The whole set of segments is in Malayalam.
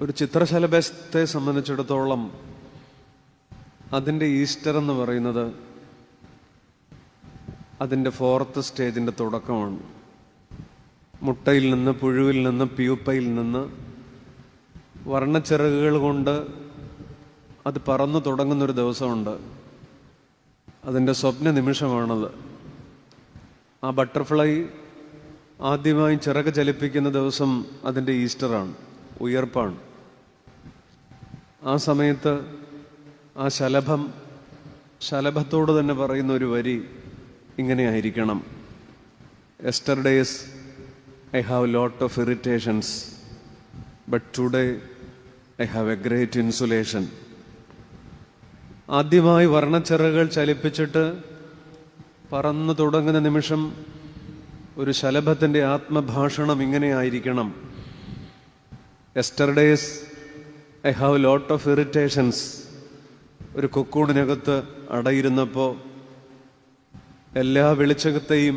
ഒരു ചിത്രശലഭത്തെ സംബന്ധിച്ചിടത്തോളം അതിൻ്റെ ഈസ്റ്റർ എന്ന് പറയുന്നത് അതിൻ്റെ 4th സ്റ്റേജിൻ്റെ തുടക്കമാണ്. മുട്ടയിൽ നിന്ന്, പുഴുവിൽ നിന്ന്, പ്യൂപ്പയിൽ നിന്ന് വർണ്ണച്ചിറകുകൾ കൊണ്ട് അത് പറന്നു തുടങ്ങുന്നൊരു ദിവസമുണ്ട്. അതിൻ്റെ സ്വപ്ന നിമിഷമാണത്. ആ ബട്ടർഫ്ലൈ ആദ്യമായി ചിറക് ചലിപ്പിക്കുന്ന ദിവസം അതിൻ്റെ ഈസ്റ്ററാണ്, ഉയർപ്പാണ്. ആ സമയത്ത് ആ ശലഭത്തോട് തന്നെ പറയുന്ന ഒരു വരി ഇങ്ങനെയായിരിക്കണം: yesterdays I have lot of irritations, but today I have a great insulation. ആദ്യമായി വർണ്ണച്ചിറകുകൾ ചലിപ്പിച്ചിട്ട് പറന്നു തുടങ്ങുന്ന നിമിഷം ഒരു ശലഭത്തിൻ്റെ ആത്മഭാഷണം ഇങ്ങനെയായിരിക്കണം: yesterdays I have lot of irritations. ഒരു കൊക്കൂണിനകത്ത് അടയിരുന്നപ്പോൾ എല്ലാ വെളിച്ചത്തെയും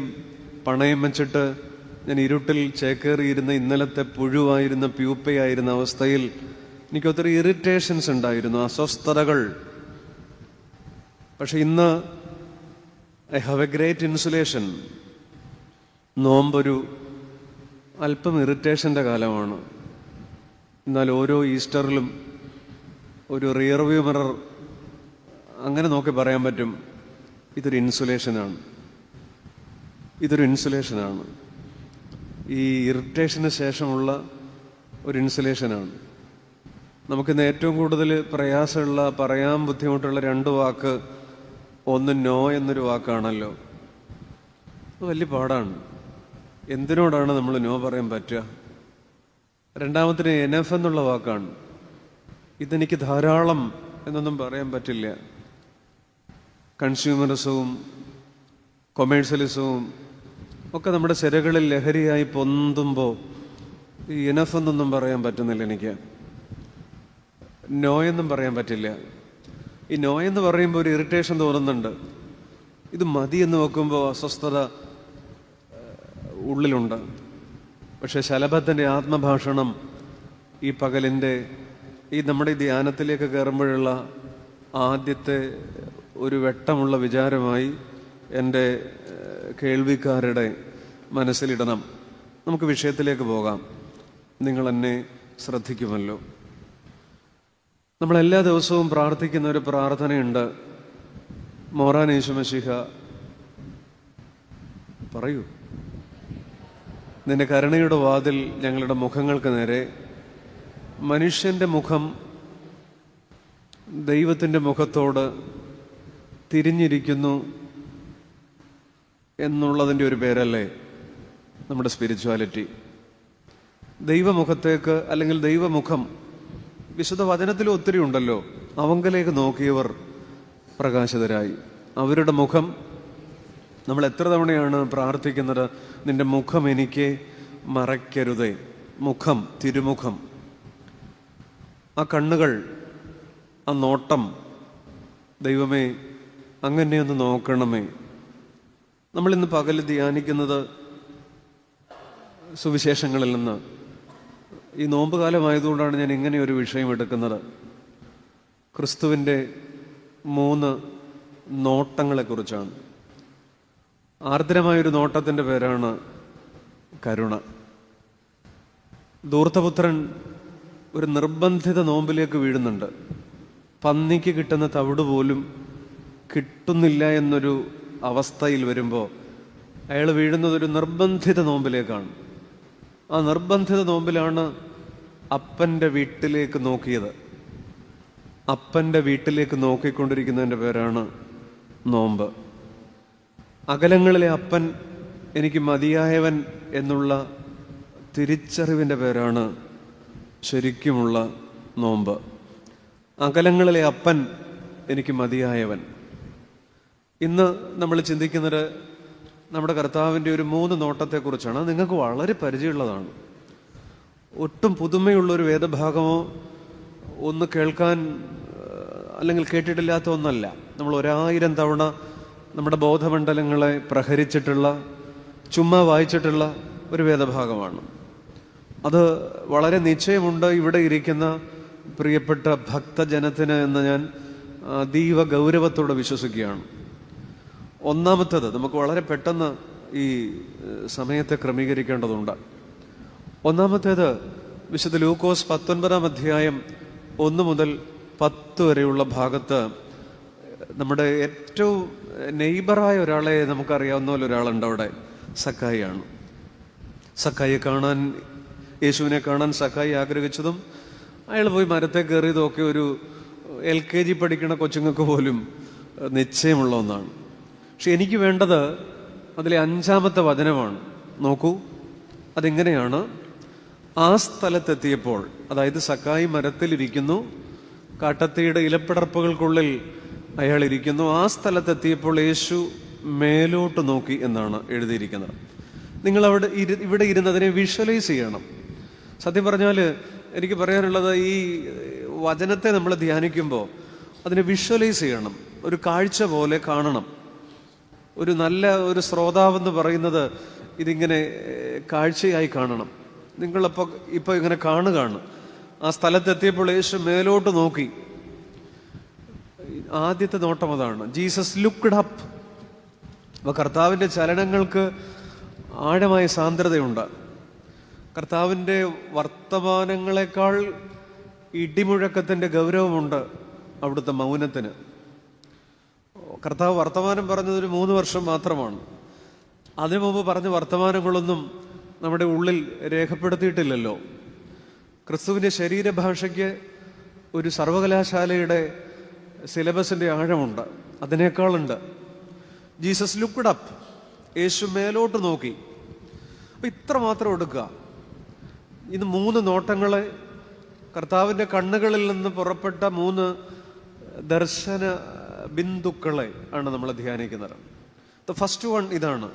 പണയം വെച്ചിട്ട് ഞാൻ ഇരുട്ടിൽ ചേക്കേറിയിരുന്ന ഇന്നലത്തെ പുഴുവായിരുന്ന പ്യൂപ്പയായിരുന്ന അവസ്ഥയിൽ എനിക്കൊത്തിരി ഇറിറ്റേഷൻസ് ഉണ്ടായിരുന്നു, അസ്വസ്ഥതകൾ. പക്ഷെ ഇന്ന് I have a great insulation. നോമ്പൊരു അല്പം ഇറിറ്റേഷൻ്റെ കാലമാണ്. എന്നാൽ ഓരോ ഈസ്റ്ററിലും ഒരു റിയർ വ്യൂ മിറർ അങ്ങനെ നോക്കി പറയാൻ പറ്റും, ഇതൊരു ഇൻസുലേഷനാണ്. ഈ ഇറിറ്റേഷന് ശേഷമുള്ള ഒരു ഇൻസുലേഷനാണ്. നമുക്കിന്ന് ഏറ്റവും കൂടുതൽ പ്രയാസമുള്ള, പറയാൻ ബുദ്ധിമുട്ടുള്ള 2 വാക്ക്, ഒന്ന് നോ എന്നൊരു വാക്കാണല്ലോ. അത് വലിയ പാടാണ്. എന്തിനോടാണ് നമ്മൾ നോ പറയാൻ പറ്റുക? രണ്ടാമത്തിന് എനഫ് എന്നുള്ള വാക്കാണ്. ഇതെനിക്ക് ധാരാളം എന്നൊന്നും പറയാൻ പറ്റില്ല. കൺസ്യൂമറിസവും കൊമേഴ്സ്യലിസവും ഒക്കെ നമ്മുടെ സിരകളിൽ ലഹരിയായി പൊന്തുമ്പോൾ ഈ എനഫ് എന്നൊന്നും പറയാൻ പറ്റുന്നില്ല എനിക്ക്. നോ എന്നും പറയാൻ പറ്റില്ല. ഈ നോ എന്ന് പറയുമ്പോൾ ഒരു ഇറിറ്റേഷൻ തോന്നുന്നുണ്ട്. ഇത് മതി എന്ന് വെക്കുമ്പോൾ അസ്വസ്ഥത ഉള്ളിലുണ്ട്. പക്ഷെ ശലഭത്തിൻ്റെ ആത്മഭാഷണം ഈ പകലിൻ്റെ നമ്മുടെ ഈ ധ്യാനത്തിലേക്ക് കയറുമ്പോഴുള്ള ആദ്യത്തെ ഒരു വെട്ടമുള്ള വിചാരമായി എൻ്റെ കേൾവിക്കാരുടെ മനസ്സിലിടണം. നമുക്ക് വിഷയത്തിലേക്ക് പോകാം. നിങ്ങൾ എന്നെ ശ്രദ്ധിക്കുമല്ലോ. നമ്മളെല്ലാ ദിവസവും പ്രാർത്ഥിക്കുന്ന ഒരു പ്രാർത്ഥനയുണ്ട്. മോറാൻ യേശു മശീഹ പറയൂ: നിന്റെ കരുണയുടെ വാതിൽ ഞങ്ങളുടെ മുഖങ്ങൾക്ക് നേരെ. മനുഷ്യൻ്റെ മുഖം ദൈവത്തിൻ്റെ മുഖത്തോട് തിരിഞ്ഞിരിക്കുന്നു എന്നുള്ളതിൻ്റെ ഒരു പേരല്ലേ നമ്മുടെ സ്പിരിച്വാലിറ്റി? ദൈവമുഖത്തേക്ക്, അല്ലെങ്കിൽ ദൈവമുഖം വിശുദ്ധ വചനത്തിലും ഒത്തിരി ഉണ്ടല്ലോ. അവങ്കലേക്ക് നോക്കിയവർ പ്രകാശിതരായി. അവരുടെ മുഖം, നമ്മൾ എത്ര തവണയാണ് പ്രാർത്ഥിക്കുന്നത്, നിന്റെ മുഖം എനിക്ക് മറയ്ക്കരുതേ. മുഖം, തിരുമുഖം, ആ കണ്ണുകൾ, ആ നോട്ടം, ദൈവമേ അങ്ങനെയൊന്ന് നോക്കണമേ. നമ്മളിന്ന് പകൽ ധ്യാനിക്കുന്നത് സുവിശേഷങ്ങളിൽ നിന്ന്. ഈ നോമ്പ് കാലമായതുകൊണ്ടാണ് ഞാൻ ഇങ്ങനെ ഒരു വിഷയം എടുക്കുന്നത്. ക്രിസ്തുവിൻ്റെ 3 നോട്ടങ്ങളെക്കുറിച്ചാണ്. ആർദ്രമായൊരു നോട്ടത്തിൻ്റെ പേരാണ് കരുണ. ധൂർത്തപുത്രൻ ഒരു നിർബന്ധിത നോമ്പിലേക്ക് വീഴുന്നുണ്ട്. പന്നിക്ക് കിട്ടുന്ന തവിട് പോലും കിട്ടുന്നില്ല എന്നൊരു അവസ്ഥയിൽ വരുമ്പോൾ അയാൾ വീഴുന്നത് ഒരു നിർബന്ധിത നോമ്പിലേക്കാണ്. ആ നിർബന്ധിത നോമ്പിലാണ് അപ്പൻ്റെ വീട്ടിലേക്ക് നോക്കിയത്. അപ്പൻ്റെ വീട്ടിലേക്ക് നോക്കിക്കൊണ്ടിരിക്കുന്നതിൻ്റെ പേരാണ് നോമ്പ്. അകലങ്ങളിലെ അപ്പൻ എനിക്ക് മതിയായവൻ എന്നുള്ള തിരിച്ചറിവിൻ്റെ പേരാണ് ശരിക്കുമുള്ള നോമ്പ്. അകലങ്ങളിലെ അപ്പൻ എനിക്ക് മതിയായവൻ. ഇന്ന് നമ്മൾ ചിന്തിക്കുന്നത് നമ്മുടെ കർത്താവിൻ്റെ ഒരു 3 നോട്ടത്തെക്കുറിച്ചാണ്. നിങ്ങൾക്ക് വളരെ പരിചയമുള്ളതാണ്. ഒട്ടും പുതുമയുള്ളൊരു വേദഭാഗമോ ഒന്ന് കേൾക്കാൻ അല്ലെങ്കിൽ കേട്ടിട്ടില്ലാത്ത ഒന്നല്ല. നമ്മൾ 1000 തവണ നമ്മുടെ ബോധമണ്ഡലങ്ങളെ പ്രഹരിച്ചിട്ടുള്ള, ചുമ്മാ വായിച്ചിട്ടുള്ള ഒരു വേദഭാഗമാണ്. അത് വളരെ നിശ്ചയമുണ്ട് ഇവിടെ ഇരിക്കുന്ന പ്രിയപ്പെട്ട ഭക്തജനത്തിന് എന്ന് ഞാൻ അതീവ ഗൗരവത്തോടെ വിശ്വസിക്കുകയാണ്. ഒന്നാമത്തേത്, നമുക്ക് വളരെ പെട്ടെന്ന് ഈ സമയത്തെ ക്രമീകരിക്കേണ്ടതുണ്ട്. ഒന്നാമത്തേത്, വിശുദ്ധ ലൂക്കോസ് 19-ാം അധ്യായം 1 മുതൽ 10 വരെയുള്ള ഭാഗത്ത് നമ്മുടെ ഏറ്റവും നെയ്ബറായ ഒരാളെ നമുക്കറിയാവുന്ന പോലെ ഒരാളുണ്ട് അവിടെ. സക്കായിയാണ്. സക്കായിയെ കാണാൻ, യേശുവിനെ കാണാൻ സക്കായി ആഗ്രഹിച്ചതും അയാൾ പോയി മരത്തെ കയറിയതും ഒക്കെ ഒരു LKG പഠിക്കണ കൊച്ചുങ്ങൾക്ക് പോലും നിശ്ചയമുള്ള ഒന്നാണ്. പക്ഷെ എനിക്ക് വേണ്ടത് അതിലെ 5-ാമത്തെ വചനമാണ്. നോക്കൂ, അതെങ്ങനെയാണ്? ആ സ്ഥലത്തെത്തിയപ്പോൾ, അതായത് സക്കായി മരത്തിലിരിക്കുന്നു, കാട്ടത്തിയുടെ ഇലപ്പിടർപ്പുകൾക്കുള്ളിൽ അയാൾ ഇരിക്കുന്നു. ആ സ്ഥലത്തെത്തിയപ്പോൾ യേശു മേലോട്ട് നോക്കി എന്നാണ് എഴുതിയിരിക്കുന്നത്. നിങ്ങൾ ഇവിടെ ഇരുന്നതിനെ വിഷ്വലൈസ് ചെയ്യണം. സത്യം പറഞ്ഞാൽ എനിക്ക് പറയാനുള്ളത്, ഈ വചനത്തെ നമ്മൾ ധ്യാനിക്കുമ്പോൾ അതിനെ വിഷ്വലൈസ് ചെയ്യണം, ഒരു കാഴ്ച പോലെ കാണണം. ഒരു നല്ല ഒരു ശ്രോതാവെന്ന് പറയുന്നത് ഇതിങ്ങനെ കാഴ്ചയായി കാണണം. നിങ്ങളപ്പോൾ ഇപ്പോൾ ഇങ്ങനെ കാണുകയാണ്. ആ സ്ഥലത്തെത്തിയപ്പോൾ യേശു മേലോട്ട് നോക്കി. ആദ്യത്തെ നോട്ടം അതാണ്. Jesus looked up. അപ്പോൾ കർത്താവിൻ്റെ ചലനങ്ങൾക്ക് ആഴമായ സാന്ദ്രതയുണ്ട്. കർത്താവിൻ്റെ വർത്തമാനങ്ങളെക്കാൾ ഇടിമുഴക്കത്തിൻ്റെ ഗൗരവമുണ്ട് അവിടുത്തെ മൗനത്തിന്. കർത്താവ് വർത്തമാനം പറഞ്ഞതൊരു 3 വർഷം മാത്രമാണ്. അതിനു മുമ്പ് പറഞ്ഞ വർത്തമാനങ്ങളൊന്നും നമ്മുടെ ഉള്ളിൽ രേഖപ്പെടുത്തിയിട്ടില്ലല്ലോ. ക്രിസ്തുവിൻ്റെ ശരീരഭാഷയ്ക്ക് ഒരു സർവകലാശാലയുടെ സിലബസിൻ്റെ ആഴമുണ്ട്, അതിനേക്കാളുണ്ട്. Jesus looked up. യേശു മേലോട്ട് നോക്കി. അപ്പം ഇത്ര മാത്രം എടുക്കുക. ഇത് 3 നോട്ടങ്ങളെ, കർത്താവിൻ്റെ കണ്ണുകളിൽ നിന്ന് പുറപ്പെട്ട 3 ദർശന ബിന്ദുക്കളെ ആണ് നമ്മൾ ധ്യാനിക്കുന്നത്. ദ ഫസ്റ്റ് വൺ ഇതാണ്,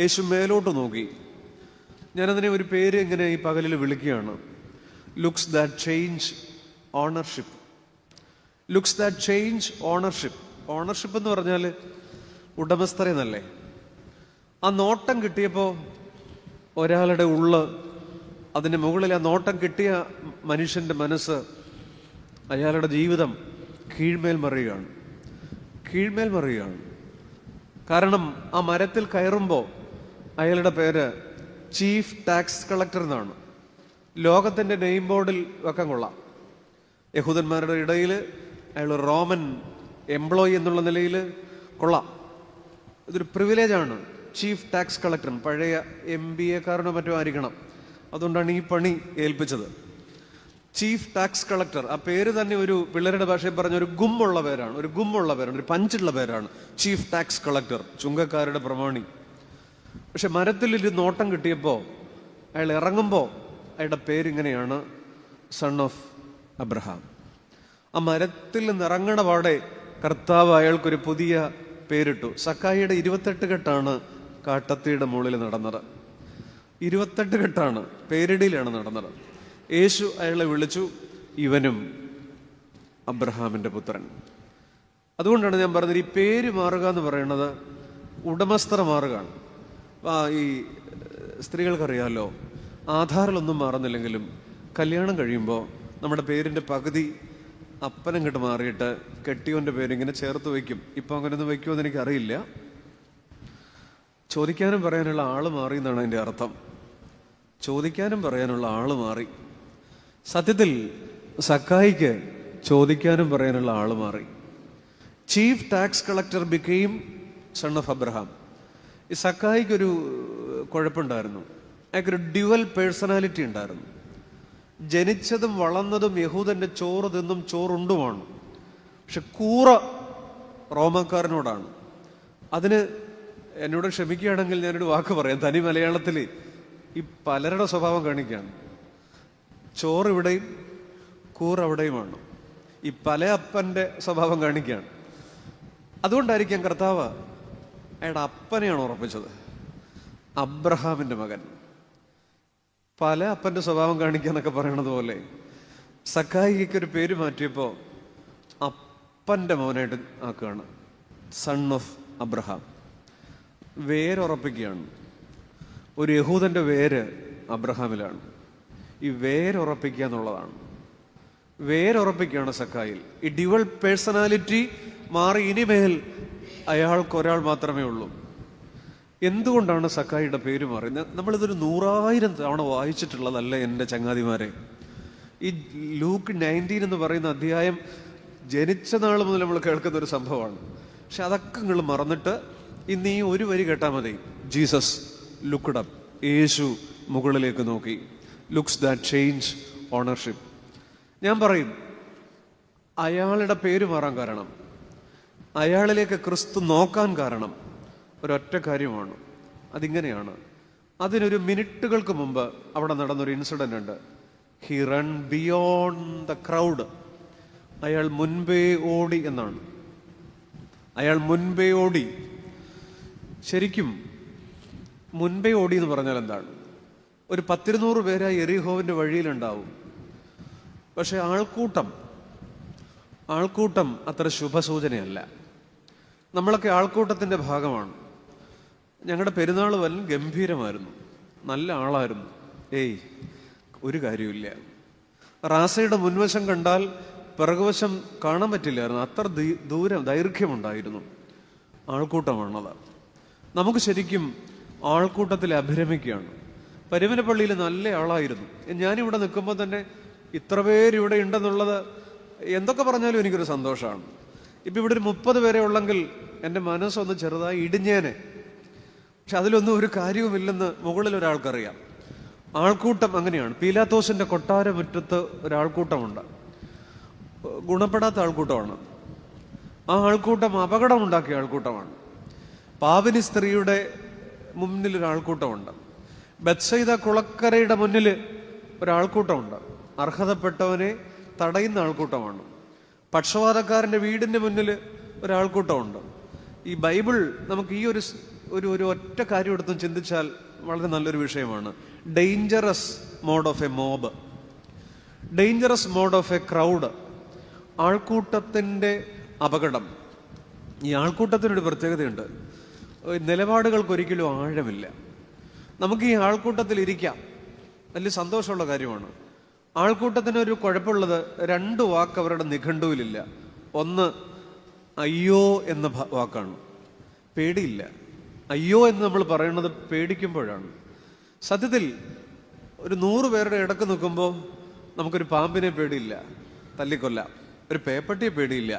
യേശു മേലോട്ട് നോക്കി. ഞാനതിനെ ഒരു പേര് ഇങ്ങനെ ഈ പകലിൽ വിളിക്കുകയാണ്, looks that change ownership. Looks that change ownership. Ownership എന്ന് പറഞ്ഞാൽ ഉടമസ്ഥരെന്നല്ലേ. ആ നോട്ടം കിട്ടിയപ്പോൾ ഒരാളുടെ ഉള്ള്, അതിന് മുകളിൽ ആ നോട്ടം കിട്ടിയ മനുഷ്യൻ്റെ മനസ്സ്, അയാളുടെ ജീവിതം കീഴ്മേൽ മറിയുകയാണ്. കീഴ്മേൽ മറിയുകയാണ്. കാരണം ആ മരത്തിൽ കയറുമ്പോൾ അയാളുടെ പേര് ചീഫ് ടാക്സ് കളക്ടർ എന്നാണ്. ലോകത്തിൻ്റെ നെയിം ബോർഡിൽ വെക്കാൻ കൊള്ളാം. യഹൂദന്മാരുടെ ഇടയിൽ അയാൾ റോമൻ എംപ്ലോയി എന്നുള്ള നിലയിൽ കൊള്ളാം. ഇതൊരു പ്രിവിലേജാണ്. ചീഫ് ടാക്സ് കളക്ടർ പഴയ MBA-കാരനോ മറ്റോ ആയിരിക്കണം. അതുകൊണ്ടാണ് ഈ പണി ഏൽപ്പിച്ചത്. ചീഫ് ടാക്സ് കളക്ടർ, ആ പേര് തന്നെ ഒരു പിള്ളേരുടെ ഭാഷയിൽ പറഞ്ഞ ഒരു ഗുമ്മുള്ള പേരാണ്, ഒരു പഞ്ചുള്ള പേരാണ്. ചീഫ് ടാക്സ് കളക്ടർ, ചുങ്കക്കാരുടെ പ്രമാണി. പക്ഷെ മരത്തിലൊരു നോട്ടം കിട്ടിയപ്പോൾ അയാൾ ഇറങ്ങുമ്പോൾ അയാളുടെ പേരിങ്ങനെയാണ്, സൺ ഓഫ് അബ്രഹാം. ആ മരത്തിൽ നിന്ന് ഇറങ്ങണ പാടെ കർത്താവ് അയാൾക്കൊരു പുതിയ പേരിട്ടു. സക്കായിയുടെ 28 കെട്ടാണ് കാട്ടത്തിയുടെ മുകളിൽ നടന്നത്. 28 കെട്ടാണ്, പേരിടിയിലാണ് നടന്നത്. യേശു അയാളെ വിളിച്ചു, ഇവനും അബ്രഹാമിൻ്റെ പുത്രൻ. അതുകൊണ്ടാണ് ഞാൻ പറഞ്ഞത്, ഈ പേര് മാറുക എന്ന് പറയുന്നത് ഉടമസ്ഥത മാറുകയാണ്. ഈ സ്ത്രീകൾക്കറിയാമല്ലോ, ആധാറിലൊന്നും മാറുന്നില്ലെങ്കിലും കല്യാണം കഴിയുമ്പോൾ നമ്മുടെ പേരിൻ്റെ പകുതി അപ്പനങ്ങോട്ട് മാറിയിട്ട് കെട്ടിയോൻ്റെ പേരിങ്ങനെ ചേർത്ത് വയ്ക്കും. ഇപ്പം അങ്ങനെയൊന്നും വയ്ക്കുമെന്ന് എനിക്കറിയില്ല. ചോദിക്കാനും പറയാനുള്ള ആള് മാറി എന്നാണ് അതിൻ്റെ അർത്ഥം. ചോദിക്കാനും പറയാനുള്ള ആള് മാറി. സത്യത്തിൽ സക്കായിക്ക് ചോദിക്കാനും പറയാനുള്ള ആള് മാറി. Chief tax collector became son of Abraham. ഈ സക്കായിക്കൊരു കുഴപ്പമുണ്ടായിരുന്നു. അയാൾക്കൊരു ഡ്യുവൽ പേഴ്സണാലിറ്റി ഉണ്ടായിരുന്നു. ജനിച്ചതും വളർന്നതും യഹൂദൻ്റെ ചോറ് തിന്നും ചോറുണ്ടുമാണ്. പക്ഷെ കൂറ റോമക്കാരനോടാണ്. അതിന് എന്നോട് ക്ഷമിക്കുകയാണെങ്കിൽ ഞാനൊരു വാക്ക് പറയാം. തനി മലയാളത്തിൽ ഈ പലരുടെ സ്വഭാവം കാണിക്കുകയാണ്. ചോറ് ഇവിടെയും കൂറ് അവിടെയുമാണ്. ഈ പല അപ്പൻ്റെ സ്വഭാവം കാണിക്കുകയാണ്. അതുകൊണ്ടായിരിക്കാം കർത്താവ് അയാളുടെ അപ്പനെയാണ് ഉറപ്പിച്ചത്, അബ്രഹാമിൻ്റെ മകൻ. പല അപ്പൻ്റെ സ്വഭാവം കാണിക്കാന്നൊക്കെ പറയണത് പോലെ സക്കായിക്കൊരു പേര് മാറ്റിയപ്പോൾ അപ്പൻ്റെ മോനായിട്ട് ആക്കുകയാണ്, സൺ ഓഫ് അബ്രഹാം. വേരുറപ്പിക്കുകയാണ്. ഒരു യഹൂദൻ്റെ വേര് അബ്രഹാമിലാണ്. ഈ വേരുറപ്പിക്കുക എന്നുള്ളതാണ്. വേരുറപ്പിക്കുകയാണ് സക്കായിൽ. ഈ ഡ്യുവൽ പേഴ്സണാലിറ്റി മാറി ഇനിമേൽ അയാൾക്കൊരാൾ മാത്രമേ ഉള്ളൂ. എന്തുകൊണ്ടാണ് സക്കായിയുടെ പേര് മാറി? നമ്മളിതൊരു 100,000 തവണ വായിച്ചിട്ടുള്ളതല്ല എൻ്റെ ചങ്ങാതിമാരെ. ഈ ലൂക്ക് 19 എന്ന് പറയുന്ന അധ്യായം ജനിച്ച നാൾ മുതൽ നമ്മൾ കേൾക്കുന്ന ഒരു സംഭവമാണ്. പക്ഷെ അതൊക്കെ നിങ്ങൾ മറന്നിട്ട് ഇന്ന് ഈ ഒരു വരി കേട്ടാൽ മതി. Jesus looked up. യേശു മുകളിലേക്ക് നോക്കി. Looks that change ownership. ഞാൻ പറയും, അയാളുടെ പേര് മാറാൻ കാരണം, അയാളിലേക്ക് ക്രിസ്തു നോക്കാൻ കാരണം ഒരൊറ്റ കാര്യമാണ്. അതിങ്ങനെയാണ്. അതിനൊരു മിനിറ്റുകൾക്ക് മുമ്പ് അവിടെ നടന്നൊരു ഇൻസിഡന്റ് ഉണ്ട്. He run beyond the crowd. അയാൾ മുൻപേ ഓടി എന്നാണ്. അയാൾ മുൻപേ ഓടി. ശരിക്കും മുൻപേ ഓടി എന്ന് പറഞ്ഞാൽ എന്താണ്? ഒരു 100-200 പേരായി എറിഹോവിന്റെ വഴിയിലുണ്ടാവും. പക്ഷെ ആൾക്കൂട്ടം അത്ര ശുഭസൂചനയല്ല. നമ്മളൊക്കെ ആൾക്കൂട്ടത്തിന്റെ ഭാഗമാണ്. ഞങ്ങളുടെ പെരുന്നാൾ വല്ലതും ഗംഭീരമായിരുന്നു, നല്ല ആളായിരുന്നു. ഒരു കാര്യമില്ല. റാസയുടെ മുൻവശം കണ്ടാൽ പിറകുവശം കാണാൻ പറ്റില്ലായിരുന്നു, അത്ര ദൈർഘ്യമുണ്ടായിരുന്നു. ആൾക്കൂട്ടമാണത്. നമുക്ക് ശരിക്കും ആൾക്കൂട്ടത്തിൽ അഭിരമിക്കുകയാണ്. പരുമലപ്പള്ളിയിൽ നല്ല ആളായിരുന്നു. ഞാനിവിടെ നിൽക്കുമ്പോൾ തന്നെ ഇത്ര പേരിവിടെ ഉണ്ടെന്നുള്ളത് എന്തൊക്കെ പറഞ്ഞാലും എനിക്കൊരു സന്തോഷമാണ്. ഇപ്പം ഇവിടെ ഒരു 30 പേരെ ഉള്ളെങ്കിൽ എൻ്റെ മനസ്സൊന്ന് ചെറുതായി ഇടിഞ്ഞേനെ. പക്ഷെ അതിലൊന്നും ഒരു കാര്യവുമില്ലെന്ന് മുകളിൽ ഒരാൾക്കറിയാം. ആൾക്കൂട്ടം അങ്ങനെയാണ്. പീലാത്തോസിന്റെ കൊട്ടാര മുറ്റത്ത് ഒരാൾക്കൂട്ടമുണ്ട്. ഗുണപ്പെടാത്ത ആൾക്കൂട്ടമാണ്. ആ ആൾക്കൂട്ടം അപകടമുണ്ടാക്കിയ ആൾക്കൂട്ടമാണ്. പാപിനി സ്ത്രീയുടെ മുന്നിൽ ഒരാൾക്കൂട്ടമുണ്ട്. ബത്സയിദ കുളക്കരയുടെ മുന്നിൽ ഒരാൾക്കൂട്ടമുണ്ട്. അർഹതപ്പെട്ടവനെ തടയുന്ന ആൾക്കൂട്ടമാണ്. പക്ഷപാതക്കാരൻ്റെ വീടിൻ്റെ മുന്നിൽ ഒരാൾക്കൂട്ടമുണ്ട്. ഈ ബൈബിൾ നമുക്ക് ഈ ഒരു ഒറ്റ കാര്യം എടുത്തും ചിന്തിച്ചാൽ വളരെ നല്ലൊരു വിഷയമാണ്. Dangerous mode of a mob, dangerous mode of a crowd. ആൾക്കൂട്ടത്തിൻ്റെ അപകടം. ഈ ആൾക്കൂട്ടത്തിനൊരു പ്രത്യേകതയുണ്ട്. നിലപാടുകൾക്കൊരിക്കലും ആഴമില്ല. നമുക്ക് ഈ ആൾക്കൂട്ടത്തിൽ ഇരിക്കാം, വലിയ സന്തോഷമുള്ള കാര്യമാണ്. ആൾക്കൂട്ടത്തിനൊരു കുഴപ്പമുള്ളത് 2 വാക്ക് അവരുടെ നിഘണ്ടുവിലില്ല. ഒന്ന് അയ്യോ എന്ന വാക്കാണ്. പേടിയില്ല. അയ്യോ എന്ന് നമ്മൾ പറയുന്നത് പേടിക്കുമ്പോഴാണ്. സത്യത്തിൽ ഒരു 100 പേരുടെ ഇടക്ക് നിൽക്കുമ്പോൾ നമുക്കൊരു പാമ്പിനെ പേടിയില്ല, തല്ലിക്കൊല്ലാം. ഒരു പേപ്പട്ടിയെ പേടിയില്ല,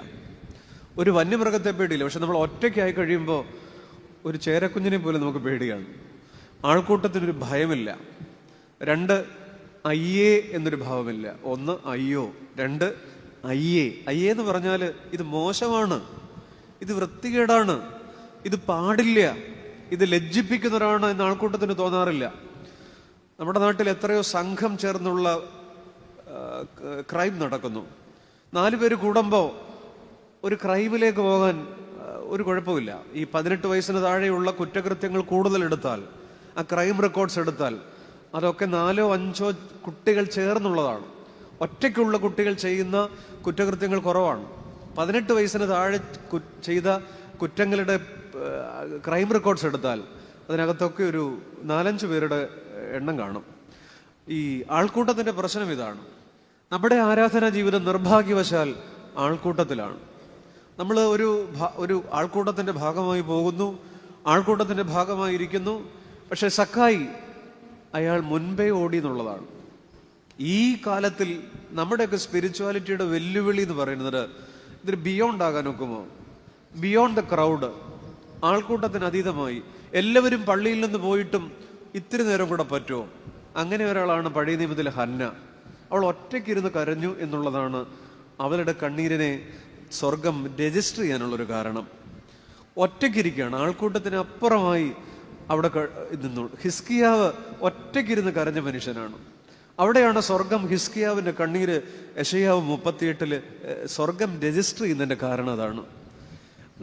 ഒരു വന്യമൃഗത്തെ പേടിയില്ല. പക്ഷെ നമ്മൾ ഒറ്റയ്ക്കായി കഴിയുമ്പോൾ ഒരു ചേരക്കുഞ്ഞിനെ പോലും നമുക്ക് പേടിയാണ്. ആൾക്കൂട്ടത്തിനൊരു ഭയമില്ല. 2 അയ്യേ എന്നൊരു ഭാവമില്ല. 1 അയ്യോ, 2 അയ്യേ. അയ്യേ എന്ന് പറഞ്ഞാൽ ഇത് മോശമാണ്, ഇത് വൃത്തികേടാണ്, ഇത് പാടില്ല, ഇത് ലജ്ജിപ്പിക്കുന്നവരാണ് എന്ന് ആൾക്കൂട്ടത്തിന് തോന്നാറില്ല. നമ്മുടെ നാട്ടിൽ എത്രയോ സംഘം ചേർന്നുള്ള ക്രൈം നടക്കുന്നു. 4 പേര് കൂടുമ്പോൾ ഒരു ക്രൈമിലേക്ക് പോകാൻ ഒരു കുഴപ്പമില്ല. ഈ 18 വയസ്സിന് താഴെയുള്ള കുറ്റകൃത്യങ്ങൾ കൂടുതൽ എടുത്താൽ, ആ ക്രൈം റെക്കോർഡ്സ് എടുത്താൽ, അതൊക്കെ 4-5 കുട്ടികൾ ചേർന്നുള്ളതാണ്. ഒറ്റയ്ക്കുള്ള കുട്ടികൾ ചെയ്യുന്ന കുറ്റകൃത്യങ്ങൾ കുറവാണ്. 18 വയസ്സിന് താഴെ ചെയ്ത കുറ്റങ്ങളുടെ ക്രൈം റെക്കോർഡ്സ് എടുത്താൽ അതിനകത്തൊക്കെ ഒരു 4-5 പേരുടെ എണ്ണം കാണും. ഈ ആൾക്കൂട്ടത്തിന്റെ പ്രശ്നം ഇതാണ്. നമ്മുടെ ആരാധനാ ജീവിതം നിർഭാഗ്യവശാൽ ആൾക്കൂട്ടത്തിലാണ്. നമ്മൾ ഒരു ആൾക്കൂട്ടത്തിന്റെ ഭാഗമായി പോകുന്നു, ആൾക്കൂട്ടത്തിന്റെ ഭാഗമായി ഇരിക്കുന്നു. പക്ഷെ സക്കായി അയാൾ മുൻപേ ഓടി എന്നുള്ളതാണ്. ഈ കാലത്തിൽ നമ്മുടെയൊക്കെ സ്പിരിച്വാലിറ്റിയുടെ വെല്ലുവിളി എന്ന് പറയുന്നത് ഇതൊരു ബിയോണ്ട് ആകാൻ ഒക്കുമോ? ബിയോണ്ട് ദ ക്രൗഡ്, ആൾക്കൂട്ടത്തിന് അതീതമായി. എല്ലാവരും പള്ളിയിൽ നിന്ന് പോയിട്ടും ഇത്തിരി നേരം കൂടെ പറ്റുമോ? അങ്ങനെ ഒരാളാണ് പഴയ നിയമത്തിലെ ഹന്ന. അവൾ ഒറ്റയ്ക്കിരുന്ന് കരഞ്ഞു എന്നുള്ളതാണ് അവളുടെ കണ്ണീരിനെ സ്വർഗം രജിസ്റ്റർ ചെയ്യാനുള്ളൊരു കാരണം. ഒറ്റയ്ക്കിരിക്കുകയാണ്, ആൾക്കൂട്ടത്തിന് അപ്പുറമായി അവിടെ നിന്നു. ഹിസ്കിയാവ് ഒറ്റയ്ക്കിരുന്ന് കരഞ്ഞ മനുഷ്യനാണ്. അവിടെയാണ് സ്വർഗം ഹിസ്കിയാവിൻ്റെ കണ്ണീര് യെശയ്യാവ് 38 സ്വർഗം രജിസ്റ്റർ ചെയ്യുന്നതിൻ്റെ കാരണം അതാണ്.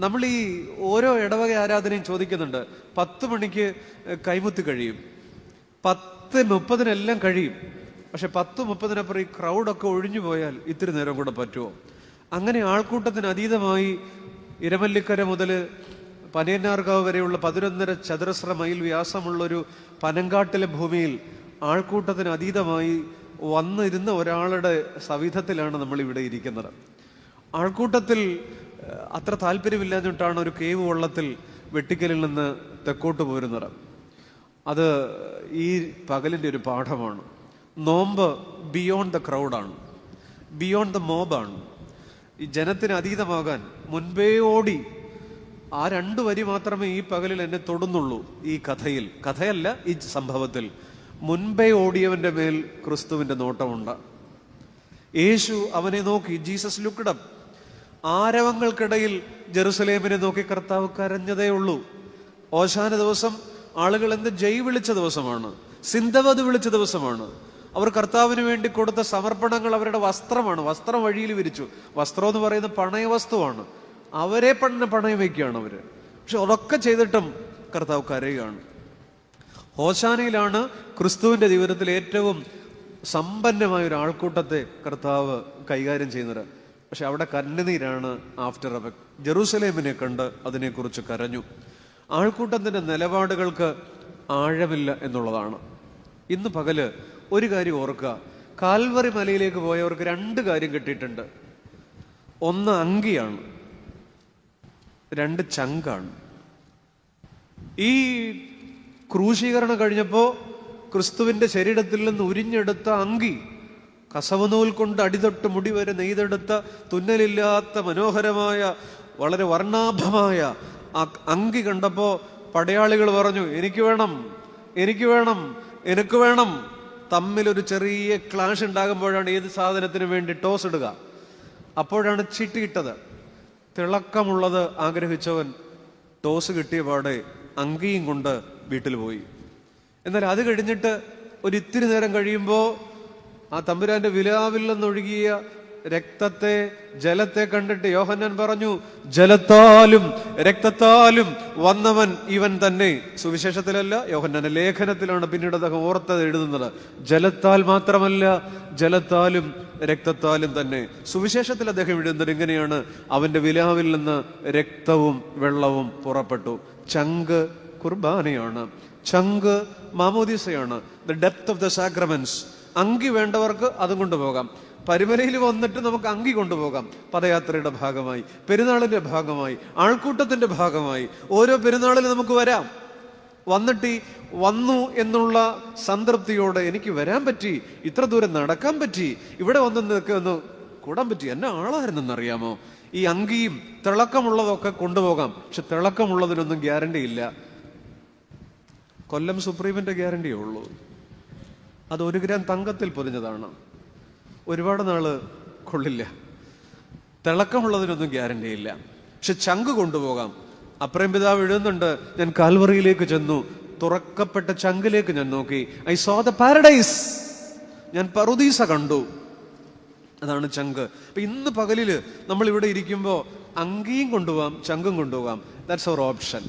നമ്മൾ ഈ ഓരോ ഇടവക ആരാധനയും ചോദിക്കുന്നുണ്ട്. 10 മണിക്ക് കൈമുത്തി കഴിയും, 10:30 കഴിയും. പക്ഷെ 10:30 ഈ ക്രൗഡൊക്കെ ഒഴിഞ്ഞു പോയാൽ ഇത്തിരി നേരം കൂടെ പറ്റുമോ? അങ്ങനെ ആൾക്കൂട്ടത്തിന് അതീതമായി ഇരമല്ലിക്കര മുതൽ പനയന്നാർകാവ് വരെയുള്ള 11.5 ചതുരശ്ര മൈൽ വ്യാസമുള്ളൊരു പനങ്കാട്ടിലെ ഭൂമിയിൽ ആൾക്കൂട്ടത്തിന് അതീതമായി വന്നിരുന്ന ഒരാളുടെ സവിധത്തിലാണ് നമ്മളിവിടെ ഇരിക്കുന്നത്. ആൾക്കൂട്ടത്തിൽ അത്ര താല്പര്യമില്ലാഞ്ഞിട്ടാണ് ഒരു കേവ് വള്ളത്തിൽ വെട്ടിക്കലിൽ നിന്ന് തെക്കോട്ട് പോരുന്നത്. അത് ഈ പകലിൻ്റെ ഒരു പാഠമാണ്. നോമ്പ് ബിയോണ്ട് ദ ക്രൗഡാണ്, ബിയോണ്ട് ദ മോബാണ്. ഈ ജനത്തിന് അതീതമാകാൻ മുൻപേ ഓടി ആ 2 വരി മാത്രമേ ഈ പകലിൽ എന്നെ തൊടുന്നുള്ളൂ. ഈ കഥയല്ല, ഈ സംഭവത്തിൽ മുൻപേ ഓടിയവന്റെ മേൽ ക്രിസ്തുവിന്റെ നോട്ടമുണ്ട്. യേശു അവനെ നോക്കി. Jesus looked up. ആരവങ്ങൾക്കിടയിൽ ജെറുസലേമിനെ നോക്കി കർത്താവ് കരഞ്ഞതേ ഉള്ളൂ. ഓശാന ദിവസം ആളുകൾ എന്ത് ജയ് വിളിച്ച ദിവസമാണ്, സിന്ധവത് വിളിച്ച ദിവസമാണ്. അവർ കർത്താവിന് വേണ്ടി കൊടുത്ത സമർപ്പണങ്ങൾ അവരുടെ വസ്ത്രമാണ്. വസ്ത്രം വഴിയിൽ വിരിച്ചു. വസ്ത്രം എന്ന് പറയുന്നത് പണയവസ്തുവാണ്. അവരെ പണയം വയ്ക്കുകയാണ് അവര്. പക്ഷെ അതൊക്കെ ചെയ്തിട്ടും കർത്താവ് കരയുകയാണ്. ഹോശാനയിലാണ് ക്രിസ്തുവിന്റെ ജീവിതത്തിൽ ഏറ്റവും സമ്പന്നമായ ഒരു ആൾക്കൂട്ടത്തെ കർത്താവ് കൈകാര്യം ചെയ്യുന്നത്. പക്ഷെ അവിടെ കണ്ണുനീരാണ് ആഫ്റ്റർ എഫക്ട്. ജെറൂസലേമിനെ കണ്ട് അതിനെക്കുറിച്ച് കരഞ്ഞു. ആൾക്കൂട്ടത്തിന്റെ നിലപാടുകൾക്ക് ആഴമില്ല എന്നുള്ളതാണ്. ഇന്ന് പകല് ഒരു കാര്യം ഓർക്കുക. കാൽവറി മലയിലേക്ക് പോയവർക്ക് 2 കാര്യം കിട്ടിയിട്ടുണ്ട്. ഒന്ന് അങ്കിയാണ്, 2 ചങ്കാണ്. ഈ ക്രൂശീകരണം കഴിഞ്ഞപ്പോ ക്രിസ്തുവിന്റെ ശരീരത്തിൽ നിന്ന് ഉരിഞ്ഞെടുത്ത അങ്കി, കസവ് നൂൽ കൊണ്ട് അടിതൊട്ട് മുടി വരെ നെയ്തെടുത്ത തുന്നലില്ലാത്ത മനോഹരമായ വളരെ വർണ്ണാഭമായ ആ അങ്കി കണ്ടപ്പോ പടയാളികൾ പറഞ്ഞു, എനിക്ക് വേണം, എനിക്ക് വേണം, എനിക്ക് വേണം. തമ്മിലൊരു ചെറിയ ക്ലാഷ് ഉണ്ടാകുമ്പോഴാണ് ഏത് സാധനത്തിന് വേണ്ടി ടോസ് ഇടുക. അപ്പോഴാണ് ചിട്ടിയിട്ടത്. തിളക്കമുള്ളത് ആഗ്രഹിച്ചവൻ ടോസ് കിട്ടിയ പാടെ അങ്കിയും കൊണ്ട് വീട്ടിൽ പോയി. എന്നാൽ അത് കഴിഞ്ഞിട്ട് ഒരിത്തിരി നേരം കഴിയുമ്പോൾ ആ തമ്പുരാന്റെ വിലാവിൽ നിന്നൊഴുകിയ രക്തത്തെ, ജലത്തെ കണ്ടിട്ട് യോഹന്നാൻ പറഞ്ഞു, ജലത്താലും രക്തത്താലും വന്നവൻ ഇവൻ തന്നെ. സുവിശേഷത്തിലല്ല, യോഹന്നാന്റെ ലേഖനത്തിലാണ് പിന്നീട് അദ്ദേഹം ഓർത്തത് എഴുതുന്നത്. ജലത്താൽ മാത്രമല്ല, ജലത്താലും രക്തത്താലും തന്നെ. സുവിശേഷത്തിൽ അദ്ദേഹം എഴുതുന്നത് ഇങ്ങനെയാണ്, അവന്റെ വിലാവിൽ നിന്ന് രക്തവും വെള്ളവും പുറപ്പെട്ടു. ചങ്ക് കുർബാനയാണ്, ചങ്ക് മാമോദീസയാണ്, the depth of the sacraments. അങ്കി വേണ്ടവർക്ക് അതും കൊണ്ടുപോകാം. പരിമലയിൽ വന്നിട്ട് നമുക്ക് അങ്കി കൊണ്ടുപോകാം. പദയാത്രയുടെ ഭാഗമായി, പെരുന്നാളിന്റെ ഭാഗമായി, ആൾക്കൂട്ടത്തിന്റെ ഭാഗമായി ഓരോ പെരുന്നാളിൽ നമുക്ക് വരാം. വന്നിട്ട് വന്നു എന്നുള്ള സംതൃപ്തിയോടെ എനിക്ക് വരാൻ പറ്റി, ഇത്ര ദൂരം നടക്കാൻ പറ്റി, ഇവിടെ വന്നൊക്കെ ഒന്ന് കൂടാൻ പറ്റി, എന്നെ ആളായിരുന്നെന്നറിയാമോ. ഈ അങ്കിയും തിളക്കമുള്ളതൊക്കെ കൊണ്ടുപോകാം. പക്ഷെ തിളക്കമുള്ളതിനൊന്നും ഗ്യാരണ്ടി ഇല്ല. കൊല്ലം സുപ്രീമിന്റെ ഗ്യാരണ്ടിയേ ഉള്ളൂ. അത് 1 ഗ്രാം തങ്കത്തിൽ പൊതിഞ്ഞതാണ്. ഒരുപാട് നാള് കൊള്ളില്ല. തിളക്കമുള്ളതിനൊന്നും ഗ്യാരണ്ടി ഇല്ല. പക്ഷെ ചങ്ക് കൊണ്ടുപോകാം. അപ്രേം പിതാവ് എഴുതുന്നുണ്ട്, ഞാൻ കാൽവറിയിലേക്ക് ചെന്നു, തുറക്കപ്പെട്ട ചങ്കിലേക്ക് ഞാൻ നോക്കി. I so the paradise. ഞാൻ പറുദീസ കണ്ടു. അതാണ് ചങ്ക്. അപ്പൊ ഇന്ന് പകലില് നമ്മൾ ഇവിടെ ഇരിക്കുമ്പോൾ അങ്കിയും കൊണ്ടുപോകാം, ചങ്കും കൊണ്ടുപോകാം. That's our option.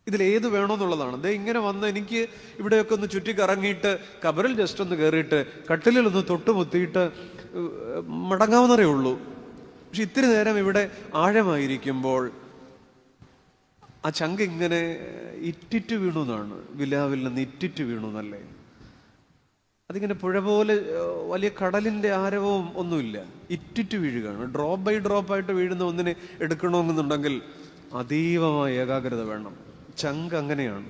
ഇതിലേത് വേണമെന്നുള്ളതാണ്. ദേ ഇങ്ങനെ വന്ന് എനിക്ക് ഇവിടെയൊക്കെ ഒന്ന് ചുറ്റിക്കറങ്ങിയിട്ട് കബറിൽ ജസ്റ്റ് ഒന്ന് കയറിയിട്ട് കട്ടിലൊന്ന് തൊട്ടുമുത്തിയിട്ട് മടങ്ങാവുന്നതേ ഉള്ളൂ. പക്ഷെ ഇത്തിരി നേരം ഇവിടെ ആഴമായിരിക്കുമ്പോൾ ആ ചങ്ക് ഇങ്ങനെ ഇറ്റിറ്റ് വീണു എന്നാണ്. വിലാവിൽ നിന്ന് ഇറ്റിറ്റ് വീണു എന്നല്ലേ. അതിങ്ങനെ പുഴ പോലെ വലിയ കടലിന്റെ ആരവവും ഒന്നുമില്ല, ഇറ്റിറ്റ് വീഴുകയാണ്. ഡ്രോപ്പ് ബൈ ഡ്രോപ്പായിട്ട് വീഴുന്ന ഒന്നിനെ എടുക്കണമെന്നുണ്ടെങ്കിൽ അതീവമായ ഏകാഗ്രത വേണം. ചങ്ക് അങ്ങനെയാണ്.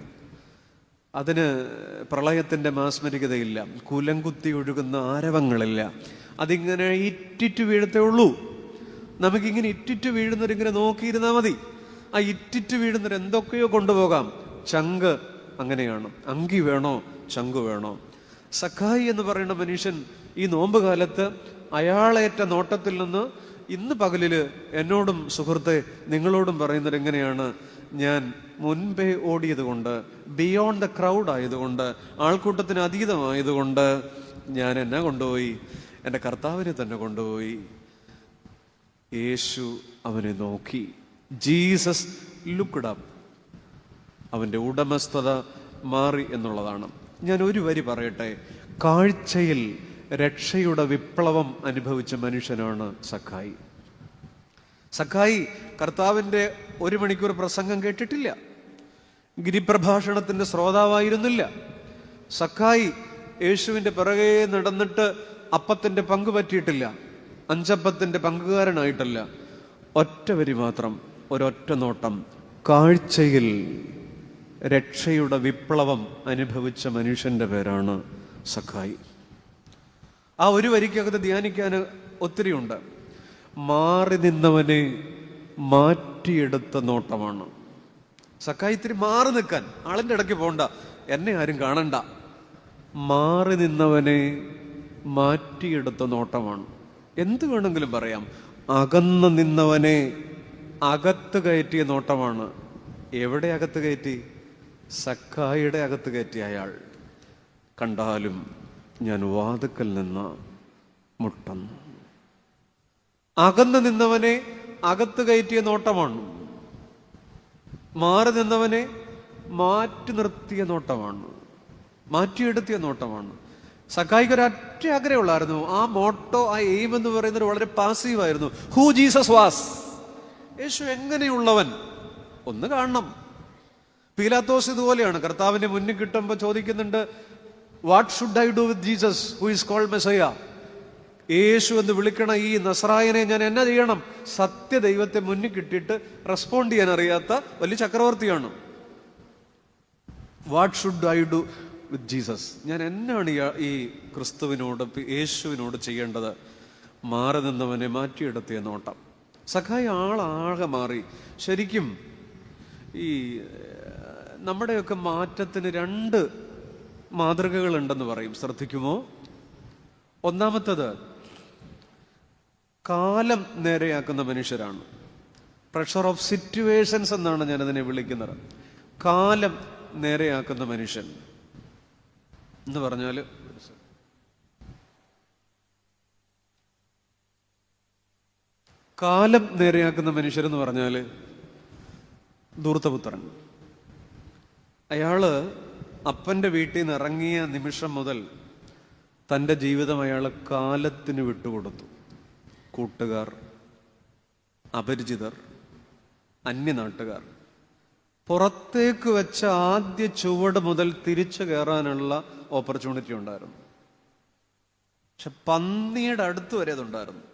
അതിന് പ്രളയത്തിന്റെ മാസ്മരികതയില്ല, കുലംകുത്തി ഒഴുകുന്ന ആരവങ്ങളില്ല. അതിങ്ങനെ ഇറ്റിറ്റ് വീഴത്തേ ഉള്ളൂ. നമുക്കിങ്ങനെ ഇറ്റിറ്റ് വീഴുന്നവരിങ്ങനെ നോക്കിയിരുന്നാൽ മതി. ആ ഇറ്റിറ്റ് വീഴുന്നവർ എന്തൊക്കെയോ കൊണ്ടുപോകാം. ചങ്ക് അങ്ങനെയാണ്. അങ്കി വേണോ, ചങ്ക് വേണോ? സഖായി എന്ന് പറയുന്ന മനുഷ്യൻ ഈ നോമ്പ് കാലത്ത് അയാളേറ്റ നോട്ടത്തിൽ നിന്ന് ഇന്ന് പകലില് എന്നോടും സുഹൃത്തെ നിങ്ങളോടും പറയുന്നത് എങ്ങനെയാണ്? ഞാൻ മുൻപേ ഓടിയത് കൊണ്ട്, ബിയോണ്ട് ദ ക്രൗഡ് ആയതുകൊണ്ട്, ആൾക്കൂട്ടത്തിന് അതീതമായതുകൊണ്ട് ഞാൻ എന്നെ കൊണ്ടുപോയി, എൻ്റെ കർത്താവിനെ തന്നെ കൊണ്ടുപോയി. യേശു അവനെ നോക്കി. Jesus looked up. അവൻ്റെ ഉടമസ്ഥത മാറി എന്നുള്ളതാണ്. ഞാൻ ഒരു വരി പറയട്ടെ. കാഴ്ചയിൽ രക്ഷയുടെ വിപ്ലവം അനുഭവിച്ച മനുഷ്യനാണ് സഖായി. സഖായി കർത്താവിൻ്റെ 1 മണിക്കൂർ പ്രസംഗം കേട്ടിട്ടില്ല. ഗിരിപ്രഭാഷണത്തിന്റെ ശ്രോതാവായിരുന്നില്ല. സഖായി യേശുവിൻ്റെ പിറകെ നടന്നിട്ട് അപ്പത്തിൻ്റെ പങ്ക് പറ്റിയിട്ടില്ല, 5 അപ്പത്തിൻ്റെ പങ്കുകാരനായിട്ടല്ല. ഒറ്റ വരി മാത്രം, ഒരൊറ്റ നോട്ടം, കാഴ്ചയിൽ രക്ഷയുടെ വിപ്ലവം അനുഭവിച്ച മനുഷ്യൻ്റെ പേരാണ് സഖായി. ആ ഒരു വരിക്കകത്ത് ധ്യാനിക്കാൻ ഒത്തിരിയുണ്ട്. മാറി നിന്നവനെ മാറ്റിയെടുത്ത നോട്ടമാണ്. സഖായി ഇത്തിരി മാറി നിൽക്കാൻ, ആളിൻ്റെ ഇടയ്ക്ക് പോണ്ട, എന്നെ ആരും കാണണ്ട. മാറി നിന്നവനെ മാറ്റിയെടുത്ത നോട്ടമാണ്. എന്ത് വേണമെങ്കിലും പറയാം. അകന്ന് നിന്നവനെ അകത്ത് കയറ്റിയ നോട്ടമാണ്. എവിടെ അകത്ത് കയറ്റി? സഖായിയുടെ അകത്ത് കയറ്റിയ അയാൾ. കണ്ടാലും ഞാൻ വാതുക്കൽ നിന്ന് മുട്ടുന്നു. അകന്ന് നിന്നവനെ അകത്ത് കയറ്റിയ നോട്ടമാണ്. മാറി നിന്നവനെ മാറ്റി നിർത്തിയ നോട്ടമാണ്, മാറ്റിയെടുത്തിയ നോട്ടമാണ്. സഖായിക്ക് ഒരൊറ്റ ആഗ്രഹമുള്ളായിരുന്നു. ആ മോട്ടോ, ആ എയിം എന്ന് പറയുന്നത് വളരെ പാസീവായിരുന്നു. ഹൂ ജീസസ് വാസ്, യേശു എങ്ങനെയുള്ളവൻ ഒന്ന് കാണണം. പീലാത്തോസ് ഇതുപോലെയാണ്. കർത്താവിന്റെ മുന്നിൽ കിട്ടുമ്പോൾ ചോദിക്കുന്നുണ്ട്, what should I do with Jesus who is called Messiah? യേശു എന്ന് വിളിക്കണ ഈ നസ്രായനെ ഞാൻ എന്നാ ചെയ്യണം? സത്യ ദൈവത്തെ മുന്നിൽ കിട്ടിയിട്ട് റെസ്പോണ്ട് ചെയ്യാൻ അറിയാത്ത വലിയ ചക്രവർത്തിയാണ്. What should I do with Jesus? ഞാൻ എന്നാണ് ഈ ക്രിസ്തുവിനോട്, യേശുവിനോട് ചെയ്യേണ്ടത്? മാറി നിന്നവനെ മാറ്റിയെടുത്തിയ നോട്ടം. സഖായി ആളാകെ മാറി. ശരിക്കും ഈ നമ്മുടെയൊക്കെ മാറ്റത്തിന് 2 മാതൃകകളുണ്ടെന്ന് പറയും. ശ്രദ്ധിക്കുമോ? ഒന്നാമത്തത് കാലം നേരെയാക്കുന്ന മനുഷ്യരാണ്. പ്രഷർ ഓഫ് സിറ്റുവേഷൻസ് എന്നാണ് ഞാനതിനെ വിളിക്കുന്നത്. കാലം നേരെയാക്കുന്ന മനുഷ്യൻ എന്ന് പറഞ്ഞാൽ, കാലം നേരെയാക്കുന്ന മനുഷ്യരെന്ന് പറഞ്ഞാൽ ധൂർത്തപുത്രൻ. അയാള് അപ്പൻ്റെ വീട്ടിൽ നിന്ന് ഇറങ്ങിയ നിമിഷം മുതൽ തൻ്റെ ജീവിതം അയാൾ കാലത്തിന് വിട്ടുകൊടുത്തു. കൂട്ടുകാർ, അപരിചിതർ, അന്യനാട്ടുകാർ. പുറത്തേക്ക് വെച്ച ആദ്യ ചുവട് മുതൽ തിരിച്ചു കയറാനുള്ള ഓപ്പർച്യൂണിറ്റി ഉണ്ടായിരുന്നു. പക്ഷെ പന്നിയുടെ അടുത്ത് വരെ അതുണ്ടായിരുന്നു.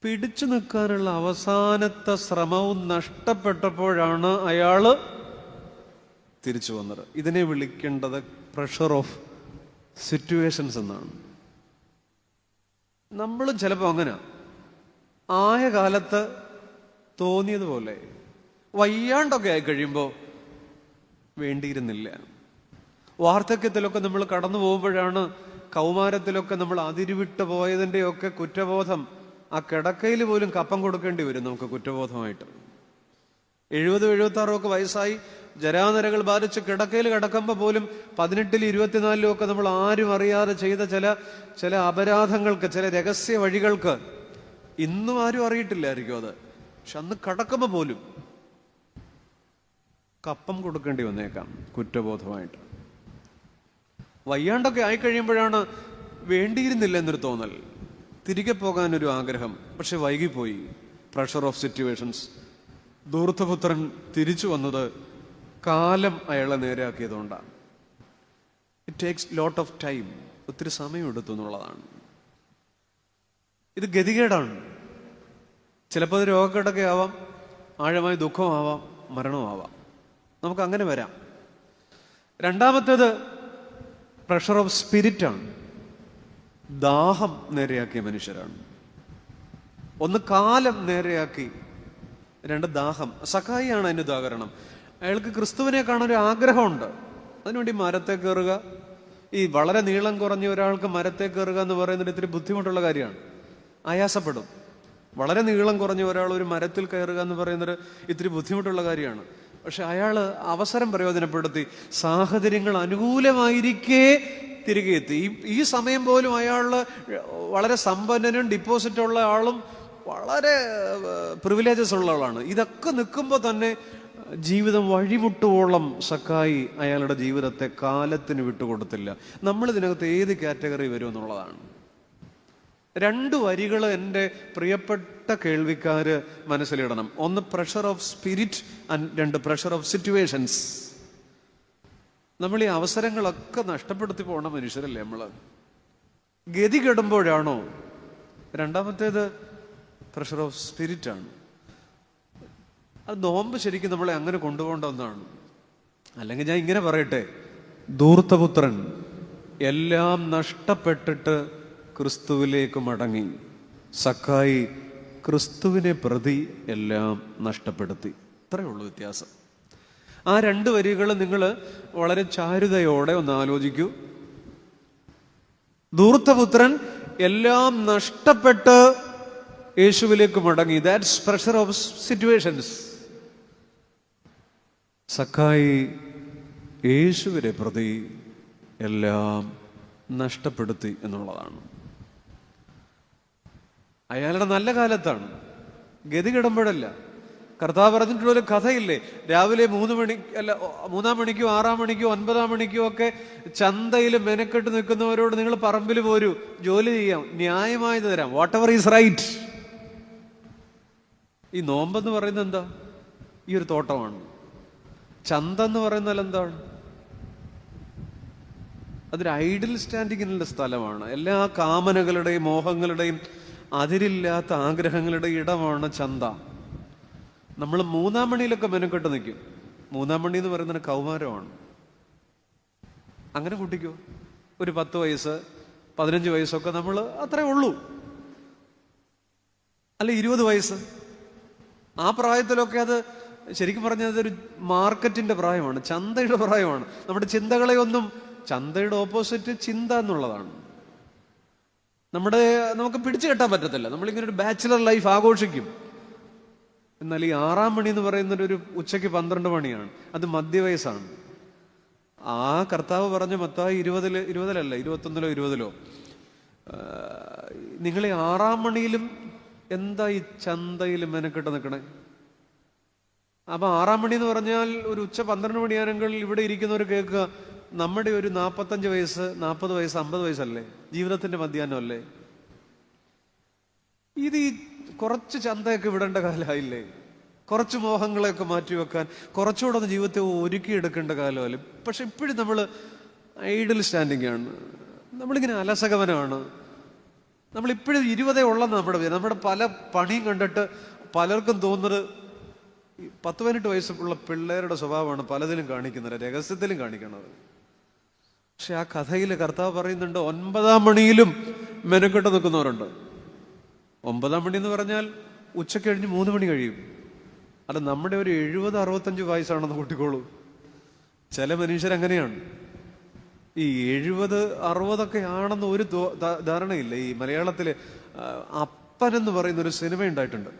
പിടിച്ചു നിൽക്കാനുള്ള അവസാനത്തെ ശ്രമവും നഷ്ടപ്പെട്ടപ്പോഴാണ് അയാള് തിരിച്ചു വന്നത്. ഇതിനെ വിളിക്കേണ്ടത് പ്രഷർ ഓഫ് സിറ്റുവേഷൻസ് എന്നാണ്. നമ്മളും ചിലപ്പോൾ അങ്ങനെ ആയ കാലത്ത് തോന്നിയതുപോലെ വയ്യാണ്ടൊക്കെ ആയി കഴിയുമ്പോൾ വേണ്ടിയിരുന്നില്ല. വാർദ്ധക്യത്തിലൊക്കെ നമ്മൾ കടന്നു പോകുമ്പോഴാണ്, കൗമാരത്തിലൊക്കെ നമ്മൾ അതിരുവിട്ട് പോയതിൻ്റെയൊക്കെ കുറ്റബോധം. ആ കിടക്കയിൽ പോലും കപ്പം കൊടുക്കേണ്ടി വരും നമുക്ക് കുറ്റബോധമായിട്ട്. 70-76 വയസ്സായി ജരാനരകൾ ബാധിച്ച് കിടക്കയിൽ കിടക്കുമ്പോൾ പോലും 18-ലും 24-ലും ഒക്കെ നമ്മൾ ആരും അറിയാതെ ചെയ്ത ചില അപരാധങ്ങൾക്ക്, ചില രഹസ്യ വഴികൾക്ക് ഇന്നും ആരും അറിയിട്ടില്ലായിരിക്കും അത്. പക്ഷെ അന്ന് കിടക്കുമ്പോൾ പോലും കപ്പം കൊടുക്കേണ്ടി വന്നേക്കാം കുറ്റബോധമായിട്ട്. വയ്യാണ്ടൊക്കെ ആയിക്കഴിയുമ്പോഴാണ് വേണ്ടിയിരുന്നില്ല എന്നൊരു തോന്നൽ, തിരികെ പോകാനൊരു ആഗ്രഹം. പക്ഷെ വൈകിപ്പോയി. Pressure of situations. ധൂർത്തപുത്രൻ തിരിച്ചു വന്നത് കാലം അയാളെ നേരെയാക്കിയതുകൊണ്ടാണ്. It takes lot of time. ഒത്തിരി സമയം എടുത്തു എന്നുള്ളതാണ്. ഇത് ഗതികേടാണ്. ചിലപ്പോൾ അത് രോഗക്കിടക്കയാവാം, ആഴമായ ദുഃഖമാവാം, മരണമാവാം. നമുക്ക് അങ്ങനെ വരാം. രണ്ടാമത്തേത് പ്രഷർ ഓഫ് സ്പിരിറ്റാണ്. ദാഹം നേരെയാക്കിയ മനുഷ്യരാണ്. ഒന്ന് കാലം നേരെയാക്കി, 2 ദാഹം. സഖായിയാണ് അതിന് ഉദാഹരണം. അയാൾക്ക് ക്രിസ്തുവിനെ കാണാൻ ഒരു ആഗ്രഹമുണ്ട്. അതിനുവേണ്ടി മരത്തെ കയറുക. ഈ വളരെ നീളം കുറഞ്ഞ ഒരാൾക്ക് മരത്തെ കയറുക എന്ന് പറയുന്നത് ഇത്തിരി ബുദ്ധിമുട്ടുള്ള കാര്യമാണ്. ആയാസപ്പെടും. വളരെ നീളം കുറഞ്ഞ ഒരാൾ ഒരു മരത്തിൽ കയറുക എന്ന് പറയുന്നത് ഇത്തിരി ബുദ്ധിമുട്ടുള്ള കാര്യമാണ്. പക്ഷെ അയാൾ അവസരം പ്രയോജനപ്പെടുത്തി. സാഹചര്യങ്ങൾ അനുകൂലമായിരിക്കെ തിരികെ എത്തി. ഈ സമയം പോലും അയാൾ വളരെ സമ്പന്നനും ഡിപ്പോസിറ്റുള്ള ആളും വളരെ പ്രിവിലേജസ് ഉള്ള ആളാണ്. ഇതൊക്കെ നിൽക്കുമ്പോൾ തന്നെ ജീവിതം വഴിമുട്ടുവോളം സഖായി അയാളുടെ ജീവിതത്തെ കാലത്തിന് വിട്ടുകൊടുത്തില്ല. നമ്മൾ ഇതിനകത്ത് ഏത് കാറ്റഗറി വരും എന്നുള്ളതാണ്. 2 വരികൾ എൻ്റെ പ്രിയപ്പെട്ട കേൾവിക്കാര് മനസ്സിലിടണം. ഒന്ന് pressure of spirit, 2 pressure of situations. നമ്മൾ ഈ അവസരങ്ങളൊക്കെ നഷ്ടപ്പെടുത്തി പോണ മനുഷ്യരല്ലേ നമ്മൾ? ഗതി കെടുമ്പോഴാണോ? രണ്ടാമത്തേത് പ്രഷർ ഓഫ് സ്പിരിറ്റ് ആണ്. അത് നോമ്പ് ശരിക്കും നമ്മളെ അങ്ങനെ കൊണ്ടുപോകേണ്ട ഒന്നാണ്. അല്ലെങ്കിൽ ഞാൻ ഇങ്ങനെ പറയട്ടെ, ധൂർത്തപുത്രൻ എല്ലാം നഷ്ടപ്പെട്ടിട്ട് ക്രിസ്തുവിലേക്ക് മടങ്ങി. സക്കായി ക്രിസ്തുവിനെ പ്രതി എല്ലാം നഷ്ടപ്പെടുത്തി. ഇത്രയേ ഉള്ളൂ വ്യത്യാസം. ആ രണ്ട് വരികൾ നിങ്ങൾ വളരെ ചാരുതയോടെ ഒന്ന് ആലോചിക്കൂ. ധൂർത്തപുത്രൻ എല്ലാം നഷ്ടപ്പെട്ട് യേശുവിലേക്ക് മടങ്ങി. That's pressure of situations. സക്കായി യേശുവിനെ പ്രതി എല്ലാം നഷ്ടപ്പെടുത്തി എന്നുള്ളതാണ്. അയാളുടെ നല്ല കാലത്താണ്, ഗതി കിടുമ്പോഴല്ല. കർത്താവ് പറഞ്ഞിട്ടുള്ളൊരു കഥയില്ലേ, രാവിലെ 3 മണി അല്ല 3-ആം മണിക്കോ 6-ആം മണിക്കോ 9-ആം മണിക്കോ ഒക്കെ ചന്തയിൽ മെനക്കെട്ട് നിൽക്കുന്നവരോട് നിങ്ങൾ പറമ്പിൽ പോരൂ, ജോലി ചെയ്യാം, ന്യായമായത് തരാം, വാട്ട് എവർ ഈസ് റൈറ്റ്. ഈ നോമ്പെന്ന് പറയുന്നത് എന്താ? ഈ ഒരു തോട്ടമാണ്. ചന്ത എന്ന് പറയുന്നാൽ എന്താണ്? അതൊരു ഐഡിൽ സ്റ്റാൻഡിങ്ങിനുള്ള സ്ഥലമാണ്. എല്ലാ കാമനകളുടെയും മോഹങ്ങളുടെയും അതിരില്ലാത്ത ആഗ്രഹങ്ങളുടെയും ഇടമാണ് ചന്ത. നമ്മൾ 3-ആം മണിയിലൊക്കെ മെനക്കെട്ട് നിൽക്കും. 3-ആം മണി എന്ന് പറയുന്നത് കൗമാരമാണ്. അങ്ങനെ കൂട്ടിക്കോ, ഒരു 10 വയസ്സ് 15 വയസ്സൊക്കെ നമ്മൾ അത്രേ ഉള്ളൂ. അല്ല 20 വയസ്സ്, ആ പ്രായത്തിലൊക്കെ അത് ശരിക്കും പറഞ്ഞാൽ അതൊരു മാർക്കറ്റിന്റെ പ്രായമാണ്, ചന്തയുടെ പ്രായമാണ്. നമ്മുടെ ചിന്തകളെ ഒന്നും, ചന്തയുടെ ഓപ്പോസിറ്റ് ചിന്ത എന്നുള്ളതാണ്. നമുക്ക് പിടിച്ചു കെട്ടാൻ പറ്റത്തില്ല. നമ്മളിങ്ങനെ ഒരു ബാച്ചിലർ ലൈഫ് ആഘോഷിക്കും. എന്നാൽ ഈ 6-ആം മണി എന്ന് പറയുന്നത് ഒരു ഉച്ചയ്ക്ക് 12 മണിയാണ്. അത് മധ്യവയസ്സാണ്. ആ കർത്താവ് പറഞ്ഞ മത്തായി 20-ൽ 20-ലല്ല 21-ലോ 20-ലോ നിങ്ങൾ ഈ 6-ആം മണിയിലും എന്താ ഈ ചന്തയിൽ മെനക്കെട്ട് നിൽക്കണേ? അപ്പൊ 6-ആം മണി എന്ന് പറഞ്ഞാൽ ഒരു ഉച്ച 12 മണിയാണെങ്കിൽ ഇവിടെ ഇരിക്കുന്നവർ കേൾക്കുക, നമ്മുടെ ഒരു 45 വയസ്സ് 40 വയസ്സ് 50 വയസ്സല്ലേ, ജീവിതത്തിന്റെ മധ്യാഹ്നം അല്ലേ? ഇത് ഈ കുറച്ച് ചന്തയൊക്കെ വിടേണ്ട കാലമായില്ലേ? കുറച്ച് മോഹങ്ങളെയൊക്കെ മാറ്റിവെക്കാൻ കുറച്ചുകൂടെ ഒന്ന് ജീവിതത്തെ ഒരുക്കിയെടുക്കേണ്ട കാലമല്ലേ? പക്ഷെ ഇപ്പോഴും നമ്മൾ ഐഡിൽ സ്റ്റാൻഡിങ് ആണ്, നമ്മളിങ്ങനെ അലസകവനാണ്. നമ്മളിപ്പോഴും 20 ഉള്ളെന്ന് നമ്മുടെ പല പണിയും കണ്ടിട്ട് പലർക്കും തോന്നുന്നത് 10-18 വയസ്സുള്ള പിള്ളേരുടെ സ്വഭാവമാണ് പലതിലും കാണിക്കുന്നത്, രഹസ്യത്തിലും കാണിക്കുന്നത്. പക്ഷെ ആ കഥയിൽ കർത്താവ് പറയുന്നുണ്ട് 9-ആം മണിയിലും മെനക്കെട്ട് നിൽക്കുന്നവരുണ്ട്. 9-ആം മണി എന്ന് പറഞ്ഞാൽ ഉച്ചക്ക് കഴിഞ്ഞ് 3 മണി കഴിയും. അല്ല, നമ്മുടെ ഒരു 70-65 വയസ്സാണെന്ന് കൂട്ടിക്കോളൂ. ചില മനുഷ്യരങ്ങനെയാണ്. ഈ 70-60 ആണെന്ന് ഒരു ധാരണയില്ല. ഈ മലയാളത്തില് അപ്പൻ എന്ന് പറയുന്ന ഒരു സിനിമ ഉണ്ടായിട്ടുണ്ട്.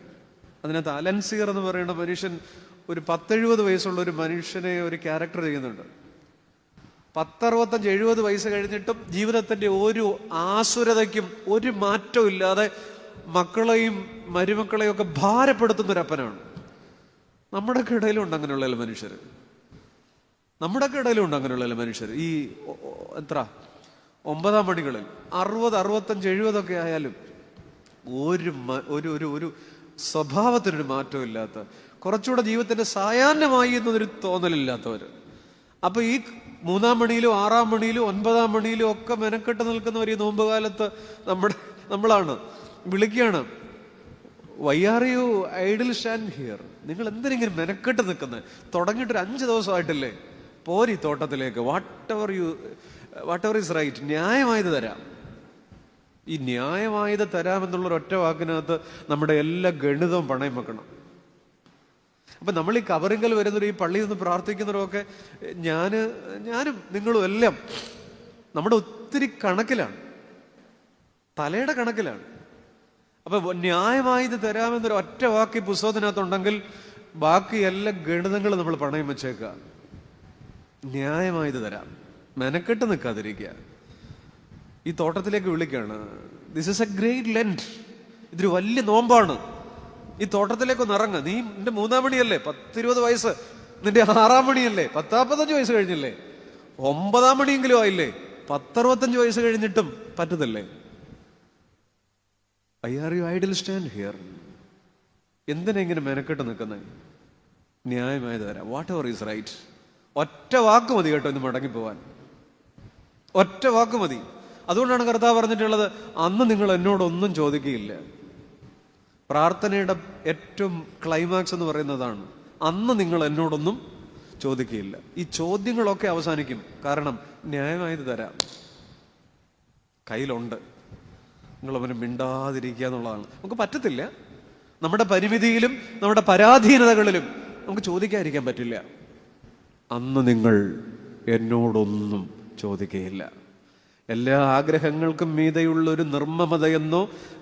അതിനകത്ത് അലൻസിയർ എന്ന് പറയുന്ന മനുഷ്യൻ ഒരു 10-70 വയസ്സുള്ള ഒരു മനുഷ്യനെ ഒരു ക്യാരക്ടർ ചെയ്യുന്നുണ്ട്. 10-65-70 വയസ്സ് കഴിഞ്ഞിട്ടും ജീവിതത്തിന്റെ ഒരു ആസുരതയ്ക്കും ഒരു മാറ്റവും ഇല്ലാതെ മക്കളെയും മരുമക്കളെയും ഒക്കെ ഭാരപ്പെടുത്തുന്ന ഒരു അപ്പനാണ്. നമ്മുടെയൊക്കെ ഇടയിലുണ്ട് അങ്ങനെയുള്ള മനുഷ്യർ. നമ്മുടെയൊക്കെ ഇടയിലുണ്ട് അങ്ങനെയുള്ള മനുഷ്യർ. ഈ എത്ര 9-ആം മണികളിൽ 60-65-70 ഒക്കെ ആയാലും ഒരു സ്വഭാവത്തിനൊരു മാറ്റവും ഇല്ലാത്ത, കുറച്ചുകൂടെ ജീവിതത്തിന്റെ സായാഹ്നമായി എന്നൊരു തോന്നലില്ലാത്തവർ. അപ്പൊ ഈ 3-ആം മണിയിലും 6-ആം മണിയിലും 9-ആം മണിയിലും ഒക്കെ മെനക്കെട്ട് നിൽക്കുന്നവർ ഈ നോമ്പ് കാലത്ത് നമ്മളാണ് വിളിക്കുകയാണ്, why are you idle stand here? നിങ്ങൾ എന്തിനെങ്കിലും മെനക്കെട്ട് നിൽക്കുന്നത്? തുടങ്ങിയിട്ടൊരു 5 ദിവസമായിട്ടില്ലേ? പോരി തോട്ടത്തിലേക്ക്. വാട്ട് എവർ ഈസ് റൈറ്റ്, ന്യായമായത് തരാം. ഈ ന്യായമായത് തരാമെന്നുള്ളൊരു ഒറ്റ വാക്കിനകത്ത് നമ്മുടെ എല്ലാ ഗണിതവും പണയം വെക്കണം. അപ്പൊ നമ്മൾ ഈ കവറിങ്കൽ വരുന്നവരും ഈ പള്ളിയിൽ നിന്ന് പ്രാർത്ഥിക്കുന്നവരൊക്കെ ഞാനും നിങ്ങളും എല്ലാം നമ്മുടെ ഒത്തിരി കണക്കിലാണ്, തലയുടെ കണക്കിലാണ്. അപ്പൊ ന്യായമായത് തരാമെന്നൊരു ഒറ്റ വാക്ക് ഈ പുസ്തകത്തിനകത്തുണ്ടെങ്കിൽ ബാക്കി എല്ലാ ഗണിതങ്ങളും നമ്മൾ പണയം വെച്ചേക്കുക. ന്യായമായത് തരാം, മെനക്കെട്ട് നിൽക്കാതിരിക്കുക. ഈ തോട്ടത്തിലേക്ക് വിളിക്കുകയാണ്. This is A great lent. ഇതൊരു വലിയ നോമ്പാണ്. ഈ തോട്ടത്തിലേക്കൊന്ന് ഇറങ്ങ. നീ നിന്റെ 3-ആം മണിയല്ലേ, 10-20 വയസ്സ്. നിന്റെ 6-ആം മണിയല്ലേ, 10-15 വയസ്സ് കഴിഞ്ഞില്ലേ? 9-ആം മണിയെങ്കിലും ആയില്ലേ? 10-65 വയസ്സ് കഴിഞ്ഞിട്ടും പറ്റത്തില്ലേ? Why are you idle stand here? എന്തിനാ ഇങ്ങനെ മെനക്കെട്ട് നിൽക്കുന്നത്? ന്യായമായത് തരാം. വാട്ട് എവർ ഈസ് റൈറ്റ്, ഒറ്റ വാക്ക് മതി കേട്ടോ ഇന്ന് മടങ്ങിപ്പോവാൻ. ഒറ്റ വാക്ക് മതി. അതുകൊണ്ടാണ് കർത്താവ് പറഞ്ഞിട്ടുള്ളത്, അന്ന് നിങ്ങൾ എന്നോടൊന്നും ചോദിക്കുകയില്ല. പ്രാർത്ഥനയുടെ ഏറ്റവും ക്ലൈമാക്സ് എന്ന് പറയുന്നതാണ്, അന്ന് നിങ്ങൾ എന്നോടൊന്നും ചോദിക്കുകയില്ല. ഈ ചോദ്യങ്ങളൊക്കെ അവസാനിക്കും. കാരണം ന്യായമായത് തരാം, കയ്യിലുണ്ട്. നിങ്ങൾ അവന് മിണ്ടാതിരിക്കുക എന്നുള്ളതാണ്. നമുക്ക് പറ്റത്തില്ല. നമ്മുടെ പരിമിതിയിലും നമ്മുടെ പരാധീനതകളിലും നമുക്ക് ചോദിക്കാതിരിക്കാൻ പറ്റില്ല. അന്ന് നിങ്ങൾ എന്നോടൊന്നും ചോദിക്കുകയില്ല. എല്ലാ ആഗ്രഹങ്ങൾക്കും മീതെയുള്ളൊരു നിർമ്മമതയെന്നോ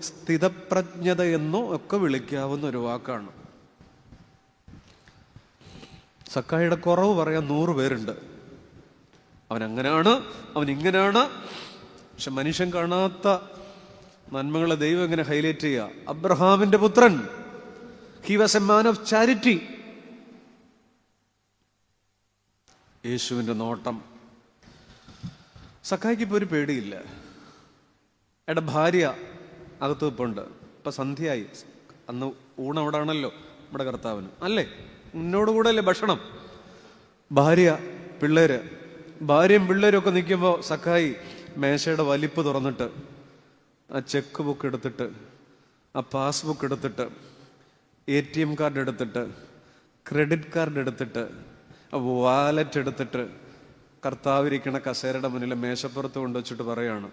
സ്ഥിതപ്രജ്ഞതയെന്നോ ഒക്കെ വിളിക്കാവുന്ന ഒരു വാക്കാണ്. സക്കായിയുടെ കുറവ് പറയാൻ 100 പേരുണ്ട്. അവൻ അങ്ങനെയാണ്, അവൻ ഇങ്ങനെയാണ്. പക്ഷെ മനുഷ്യൻ കാണാത്ത നന്മകളെ ദൈവം എങ്ങനെ ഹൈലൈറ്റ് ചെയ്യുക. അബ്രഹാമിന്റെ പുത്രൻ, he was A man of charity. യേശുവിന്റെ നോട്ടം. സക്കായിക്ക് ഇപ്പോൾ ഒരു പേടിയില്ല. എയുടെ ഭാര്യ അകത്ത് വെപ്പുണ്ട്. ഇപ്പൊ സന്ധ്യയായി. അന്ന് ഊണവിടാണല്ലോ നമ്മുടെ കർത്താവിന്, അല്ലേ? എന്നോടുകൂടെ അല്ലേ ഭക്ഷണം. ഭാര്യ, പിള്ളേര്, ഭാര്യയും പിള്ളേരും ഒക്കെ നിൽക്കുമ്പോൾ സക്കായി മേശയുടെ വലിപ്പ് തുറന്നിട്ട് ആ ചെക്ക് ബുക്ക് എടുത്തിട്ട്, ആ പാസ്ബുക്ക് എടുത്തിട്ട്, ATM കാർഡ് എടുത്തിട്ട്, ക്രെഡിറ്റ് കാർഡ് എടുത്തിട്ട്, വാലറ്റ് എടുത്തിട്ട് കർത്താവിരിക്കണ കസേരയുടെ മുന്നിൽ മേശപ്പുറത്ത് കൊണ്ടുവച്ചിട്ട് പറയാണ്,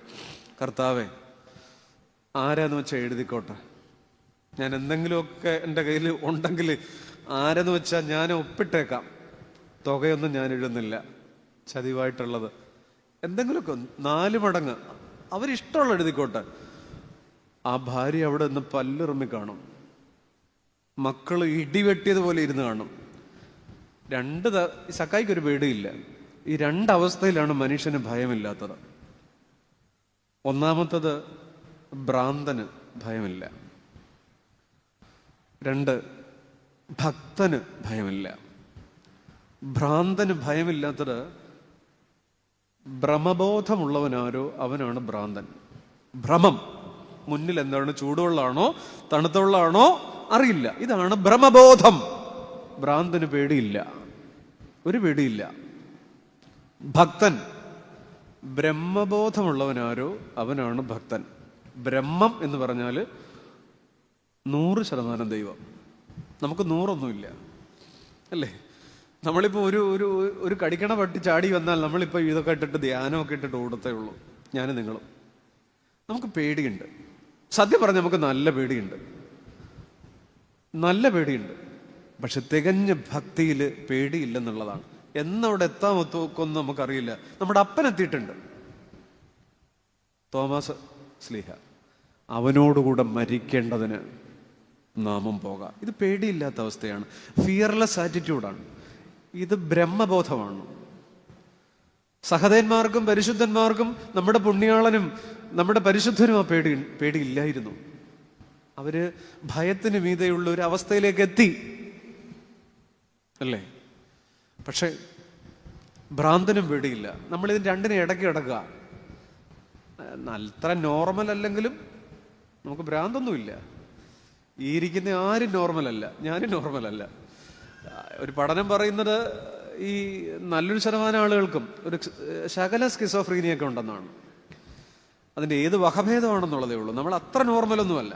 കർത്താവേ, ആരാന്ന് വെച്ചാൽ എഴുതിക്കോട്ടെ. ഞാൻ എന്തെങ്കിലുമൊക്കെ എൻ്റെ കയ്യിൽ ഉണ്ടെങ്കിൽ ആരെന്ന് വെച്ചാൽ ഞാൻ ഒപ്പിട്ടേക്കാം. തുകയൊന്നും ഞാൻ എഴുതുന്നില്ല, ചതിവായിട്ടുള്ളത് എന്തെങ്കിലുമൊക്കെ 4 മടങ്ങ് അവരിഷ്ടമുള്ള എഴുതിക്കോട്ടെ. ആ ഭാര്യ അവിടെ നിന്ന് പല്ലിറുമ്മി കാണും. മക്കൾ ഇടിവെട്ടിയതുപോലെ ഇരുന്ന് കാണും. സക്കായിക്കൊരു പേടിയില്ല. ഈ 2 അവസ്ഥയിലാണ് മനുഷ്യന് ഭയമില്ലാത്തത്. ഒന്നാമത്തത്, ഭ്രാന്തന് ഭയമില്ല. 2, ഭക്തന് ഭയമില്ല. ഭ്രാന്തന് ഭയമില്ലാത്തത്, ഭ്രമബോധമുള്ളവനാരോ അവനാണ് ഭ്രാന്തൻ. ഭ്രമം, മുന്നിൽ എന്താണ്, ചൂടുവെള്ളമാണോ തണുത്തുവെള്ളമാണോ അറിയില്ല. ഇതാണ് ഭ്രമബോധം. ഭ്രാന്തന് പേടിയില്ല, ഒരു പേടിയില്ല. ഭക്തൻ, ബ്രഹ്മബോധമുള്ളവനാരോ അവനാണ് ഭക്തൻ. ബ്രഹ്മം എന്ന് പറഞ്ഞാൽ 100% ദൈവം. നമുക്ക് 100 അല്ലേ? നമ്മളിപ്പോൾ ഒരു കടിക്കണ പട്ടി ചാടി വന്നാൽ നമ്മളിപ്പോൾ ഇതൊക്കെ ഇട്ടിട്ട് ധ്യാനമൊക്കെ ഇട്ടിട്ട് ഓടത്തേ ഉള്ളൂ, ഞാനും നിങ്ങളും. നമുക്ക് പേടിയുണ്ട്. സത്യം പറഞ്ഞാൽ നമുക്ക് നല്ല പേടിയുണ്ട്, നല്ല പേടിയുണ്ട്. പക്ഷെ തികഞ്ഞ ഭക്തിയിൽ പേടിയില്ലെന്നുള്ളതാണ്. എന്നവിടെ എത്താമൊക്കൊന്നും നമുക്കറിയില്ല. നമ്മുടെ അപ്പൻ എത്തിയിട്ടുണ്ട്, തോമസ് സ്ലീഹ. അവനോടുകൂടെ മരിക്കേണ്ടതിന് നാമം പോകാം. ഇത് പേടിയില്ലാത്ത അവസ്ഥയാണ്, ഫിയർലെസ് ആറ്റിറ്റ്യൂഡാണ്. ഇത് ബ്രഹ്മബോധമാണ്. സഹദേന്മാർക്കും പരിശുദ്ധന്മാർക്കും നമ്മുടെ പുണ്യാളനും നമ്മുടെ പരിശുദ്ധനും ആ പേടിയില്ലായിരുന്നു. അവര് ഭയത്തിന് മീതെയുള്ള ഒരു അവസ്ഥയിലേക്ക് എത്തി, അല്ലേ? പക്ഷെ ഭ്രാന്തനും പേടിയില്ല. നമ്മളിതിന് രണ്ടിനും ഇടയ്ക്ക് കിടക്കുക. അത്ര നോർമൽ അല്ലെങ്കിലും നമുക്ക് ഭ്രാന്തൊന്നുമില്ല. ഈ ഇരിക്കുന്ന ആരും നോർമലല്ല, ഞാനും നോർമലല്ല. ഒരു പഠനം പറയുന്നത് ഈ നല്ലൊരു ശതമാനം ആളുകൾക്കും ഒരു ശകല സ്കിസോഫ്രീനിയൊക്കെ ഉണ്ടെന്നാണ്. അതിൻ്റെ ഏത് വകഭേദമാണെന്നുള്ളതേ ഉള്ളൂ. നമ്മൾ അത്ര നോർമലൊന്നുമല്ല.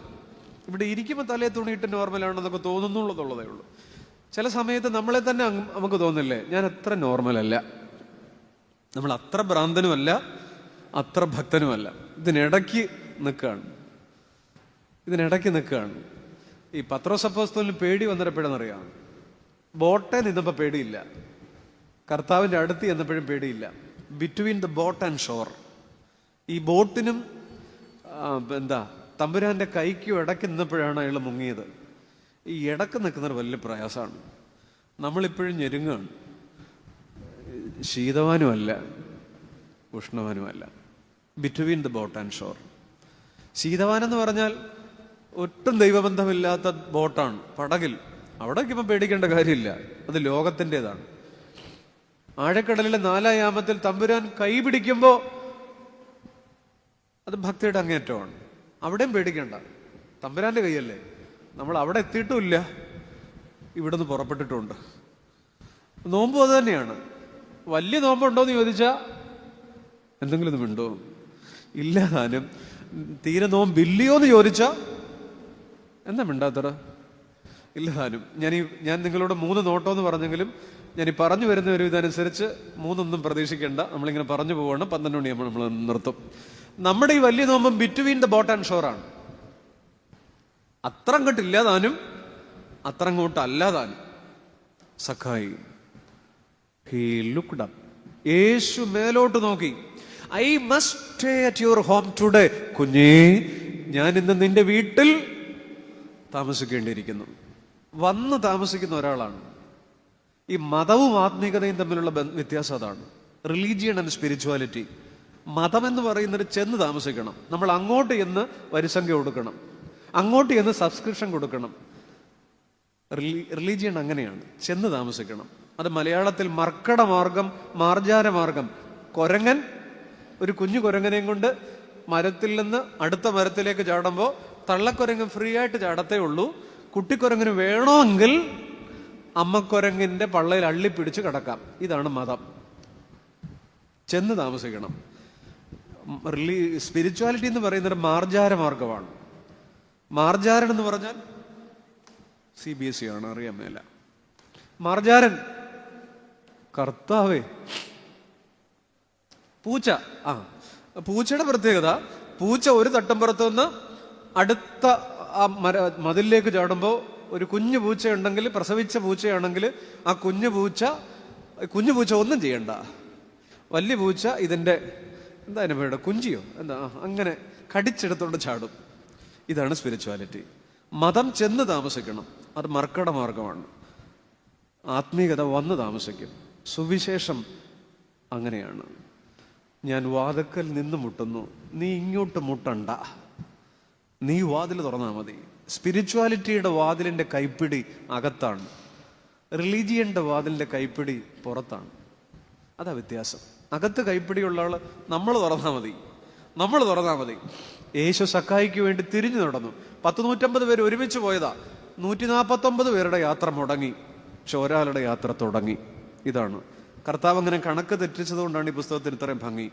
ഇവിടെ ഇരിക്കുമ്പോൾ തലയെ തുണിയിട്ട് നോർമലാണെന്നൊക്കെ തോന്നുന്നുള്ളതേ ഉള്ളൂ. ചില സമയത്ത് നമ്മളെ തന്നെ നമുക്ക് തോന്നില്ലേ, ഞാൻ അത്ര നോർമലല്ല, നമ്മൾ അത്ര ഭ്രാന്തനുമല്ല, അത്ര ഭക്തനുമല്ല. ഇതിനിടയ്ക്ക് നിൽക്കുകയാണ്. ഈ പത്രോസ് അപ്പോസ്തലന് പേടി വന്നപ്പോഴെന്നറിയാം, ബോട്ടെ നിന്നപ്പോൾ പേടിയില്ല, കർത്താവിൻ്റെ അടുത്ത് ചെന്നപ്പോഴും പേടിയില്ല. Between the boat and shore, ഈ ബോട്ടിനും തമ്പുരാന്റെ കൈക്കും ഇടയ്ക്ക് നിന്നപ്പോഴാണ് അയാൾ മുങ്ങിയത്. ഈ ഇടക്ക് നിൽക്കുന്നത് വലിയ പ്രയാസമാണ്. നമ്മളിപ്പോഴും ഞെരുങ്ങാണ്. ശീതവാനുമല്ല, ഉഷ്ണവാനുമല്ല, between the boat and shore. ശീതവാനെന്ന് പറഞ്ഞാൽ ഒട്ടും ദൈവബന്ധമില്ലാത്ത ബോട്ടാണ്, പടകിൽ. അവിടേക്ക് ഇപ്പം പേടിക്കേണ്ട കാര്യമില്ല, അത് ലോകത്തിൻ്റെതാണ്. ആഴക്കടലിലെ 4-ാം യാമത്തിൽ തമ്പുരാൻ കൈ പിടിക്കുമ്പോൾ അത് ഭക്തിയുടെ അങ്ങേറ്റമാണ്. അവിടെയും പേടിക്കേണ്ട, തമ്പുരാന്റെ കൈയല്ലേ. നമ്മൾ അവിടെ എത്തിയിട്ടുമില്ല, ഇവിടുന്ന് പുറപ്പെട്ടിട്ടുണ്ട്. നോമ്പും അത് തന്നെയാണ്. വലിയ നോമ്പുണ്ടോ എന്ന് ചോദിച്ചാൽ എന്തെങ്കിലും ഒന്നും ഉണ്ടോ? ഇല്ല താനും. തീരെ നോമ്പില്ലയോ എന്ന് ചോദിച്ചാൽ എന്താ മിണ്ടാത്തറ? ഇല്ല താനും. ഞാൻ നിങ്ങളോട് 3 നോട്ടം എന്ന് പറഞ്ഞെങ്കിലും ഞാൻ ഈ പറഞ്ഞു വരുന്ന ഒരു ഇതനുസരിച്ച് 3 പ്രതീക്ഷിക്കേണ്ട. നമ്മളിങ്ങനെ പറഞ്ഞു പോവാണ്. 12 മണിയാകുമ്പോൾ നമ്മൾ നിർത്തും. നമ്മുടെ ഈ വലിയ നോമ്പും ബിറ്റ്വീൻ ദ ബോട്ട് ആൻഡ് ഷോറാണ്. അത്ര അങ്ങോട്ടില്ല താനും, അത്ര അങ്ങോട്ടല്ല താനും. സഖായി ഹി ലുക്ക്ഡ് അപ്പ്. യേശു മേലോട്ട് നോക്കി. I must stay at your home today. കുഞ്ഞേ, ഞാൻ ഇന്ന് നിന്റെ വീട്ടിൽ താമസിക്കേണ്ടിയിരിക്കുന്നു. വന്ന് താമസിക്കുന്ന ഒരാളാണ്. ഈ മതവും ആത്മീയതയും തമ്മിലുള്ള വ്യത്യാസം അതാണ്. Religion and spirituality. മതം എന്ന് പറയുന്നത് ചെന്ന് താമസിക്കണം. നമ്മൾ അങ്ങോട്ട് ചെന്ന് വരിസംഖ്യ കൊടുക്കണം, അങ്ങോട്ട് ചെന്ന് സബ്സ്ക്രിപ്ഷൻ കൊടുക്കണം. റിലീജിയൻ അങ്ങനെയാണ്, ചെന്ന് താമസിക്കണം. അത് മലയാളത്തിൽ മർക്കട മാർഗം, മാർജാര മാർഗം. കുരങ്ങൻ ഒരു കുഞ്ഞു കുരങ്ങനെയും കൊണ്ട് മരത്തിൽ നിന്ന് അടുത്ത മരത്തിലേക്ക് ചാടുമ്പോൾ തള്ളക്കുരങ്ങൻ ഫ്രീ ആയിട്ട് ചാടത്തേ ഉള്ളൂ. കുട്ടിക്കുരങ്ങിന് വേണമെങ്കിൽ അമ്മക്കുരങ്ങിന്റെ പള്ളയിൽ അള്ളിപ്പിടിച്ച് കിടക്കാം. ഇതാണ് മതം. ചെന്ന് താമസിക്കണം. സ്പിരിച്വാലിറ്റി എന്ന് പറയുന്നത് മാർജാര മാർഗമാണ്. മാർജാരൻ എന്ന് പറഞ്ഞാൽ CBSE ആണ്, അറിയാൻ മേല. മാർജാരൻ കർത്താവേ. പൂച്ച. പൂച്ചയുടെ പ്രത്യേകത, പൂച്ച ഒരു തട്ടമ്പുറത്ത് നിന്ന് അടുത്ത ആ മതിലിലേക്ക് ചാടുമ്പോൾ ഒരു കുഞ്ഞു പൂച്ചയുണ്ടെങ്കിൽ, പ്രസവിച്ച പൂച്ചയാണെങ്കിൽ ആ കുഞ്ഞു പൂച്ച ഒന്നും ചെയ്യണ്ട. വലിയ പൂച്ച ഇതിൻ്റെ എന്താ അതിന് പേരുടെ കുഞ്ചിയോ എന്താ അങ്ങനെ കടിച്ചെടുത്തോണ്ട് ചാടും. ഇതാണ് സ്പിരിച്വാലിറ്റി. മതം ചെന്ന് താമസിക്കണം. അത് മർക്കട മാർഗമാണ്. ആത്മീയത വന്ന് താമസിക്കും. സുവിശേഷം അങ്ങനെയാണ്. ഞാൻ വാതിൽക്കൽ നിന്ന് മുട്ടുന്നു, നീ ഇങ്ങോട്ട് മുട്ടണ്ട, നീ വാതിൽ തുറന്നാൽ മതി. സ്പിരിച്വാലിറ്റിയുടെ വാതിലിൻ്റെ കൈപ്പിടി അകത്താണ്, റിലീജിയന്റെ വാതിലിൻ്റെ കൈപ്പിടി പുറത്താണ്. അതാ വ്യത്യാസം. അകത്ത് കൈപ്പിടിയുള്ള ആള് നമ്മൾ തുറന്നാൽ മതി. യേശു സക്കായിക്ക് വേണ്ടി തിരിഞ്ഞു നടന്നു. 150 പേര് ഒരുമിച്ച് പോയതാ. 149 പേരുടെ യാത്ര മുടങ്ങി, പക്ഷെ ഒരാളുടെ യാത്ര തുടങ്ങി. ഇതാണ് കർത്താവ് അങ്ങനെ കണക്ക് തെറ്റിച്ചത് കൊണ്ടാണ് ഈ പുസ്തകത്തിന് ഇത്രയും ഭംഗി.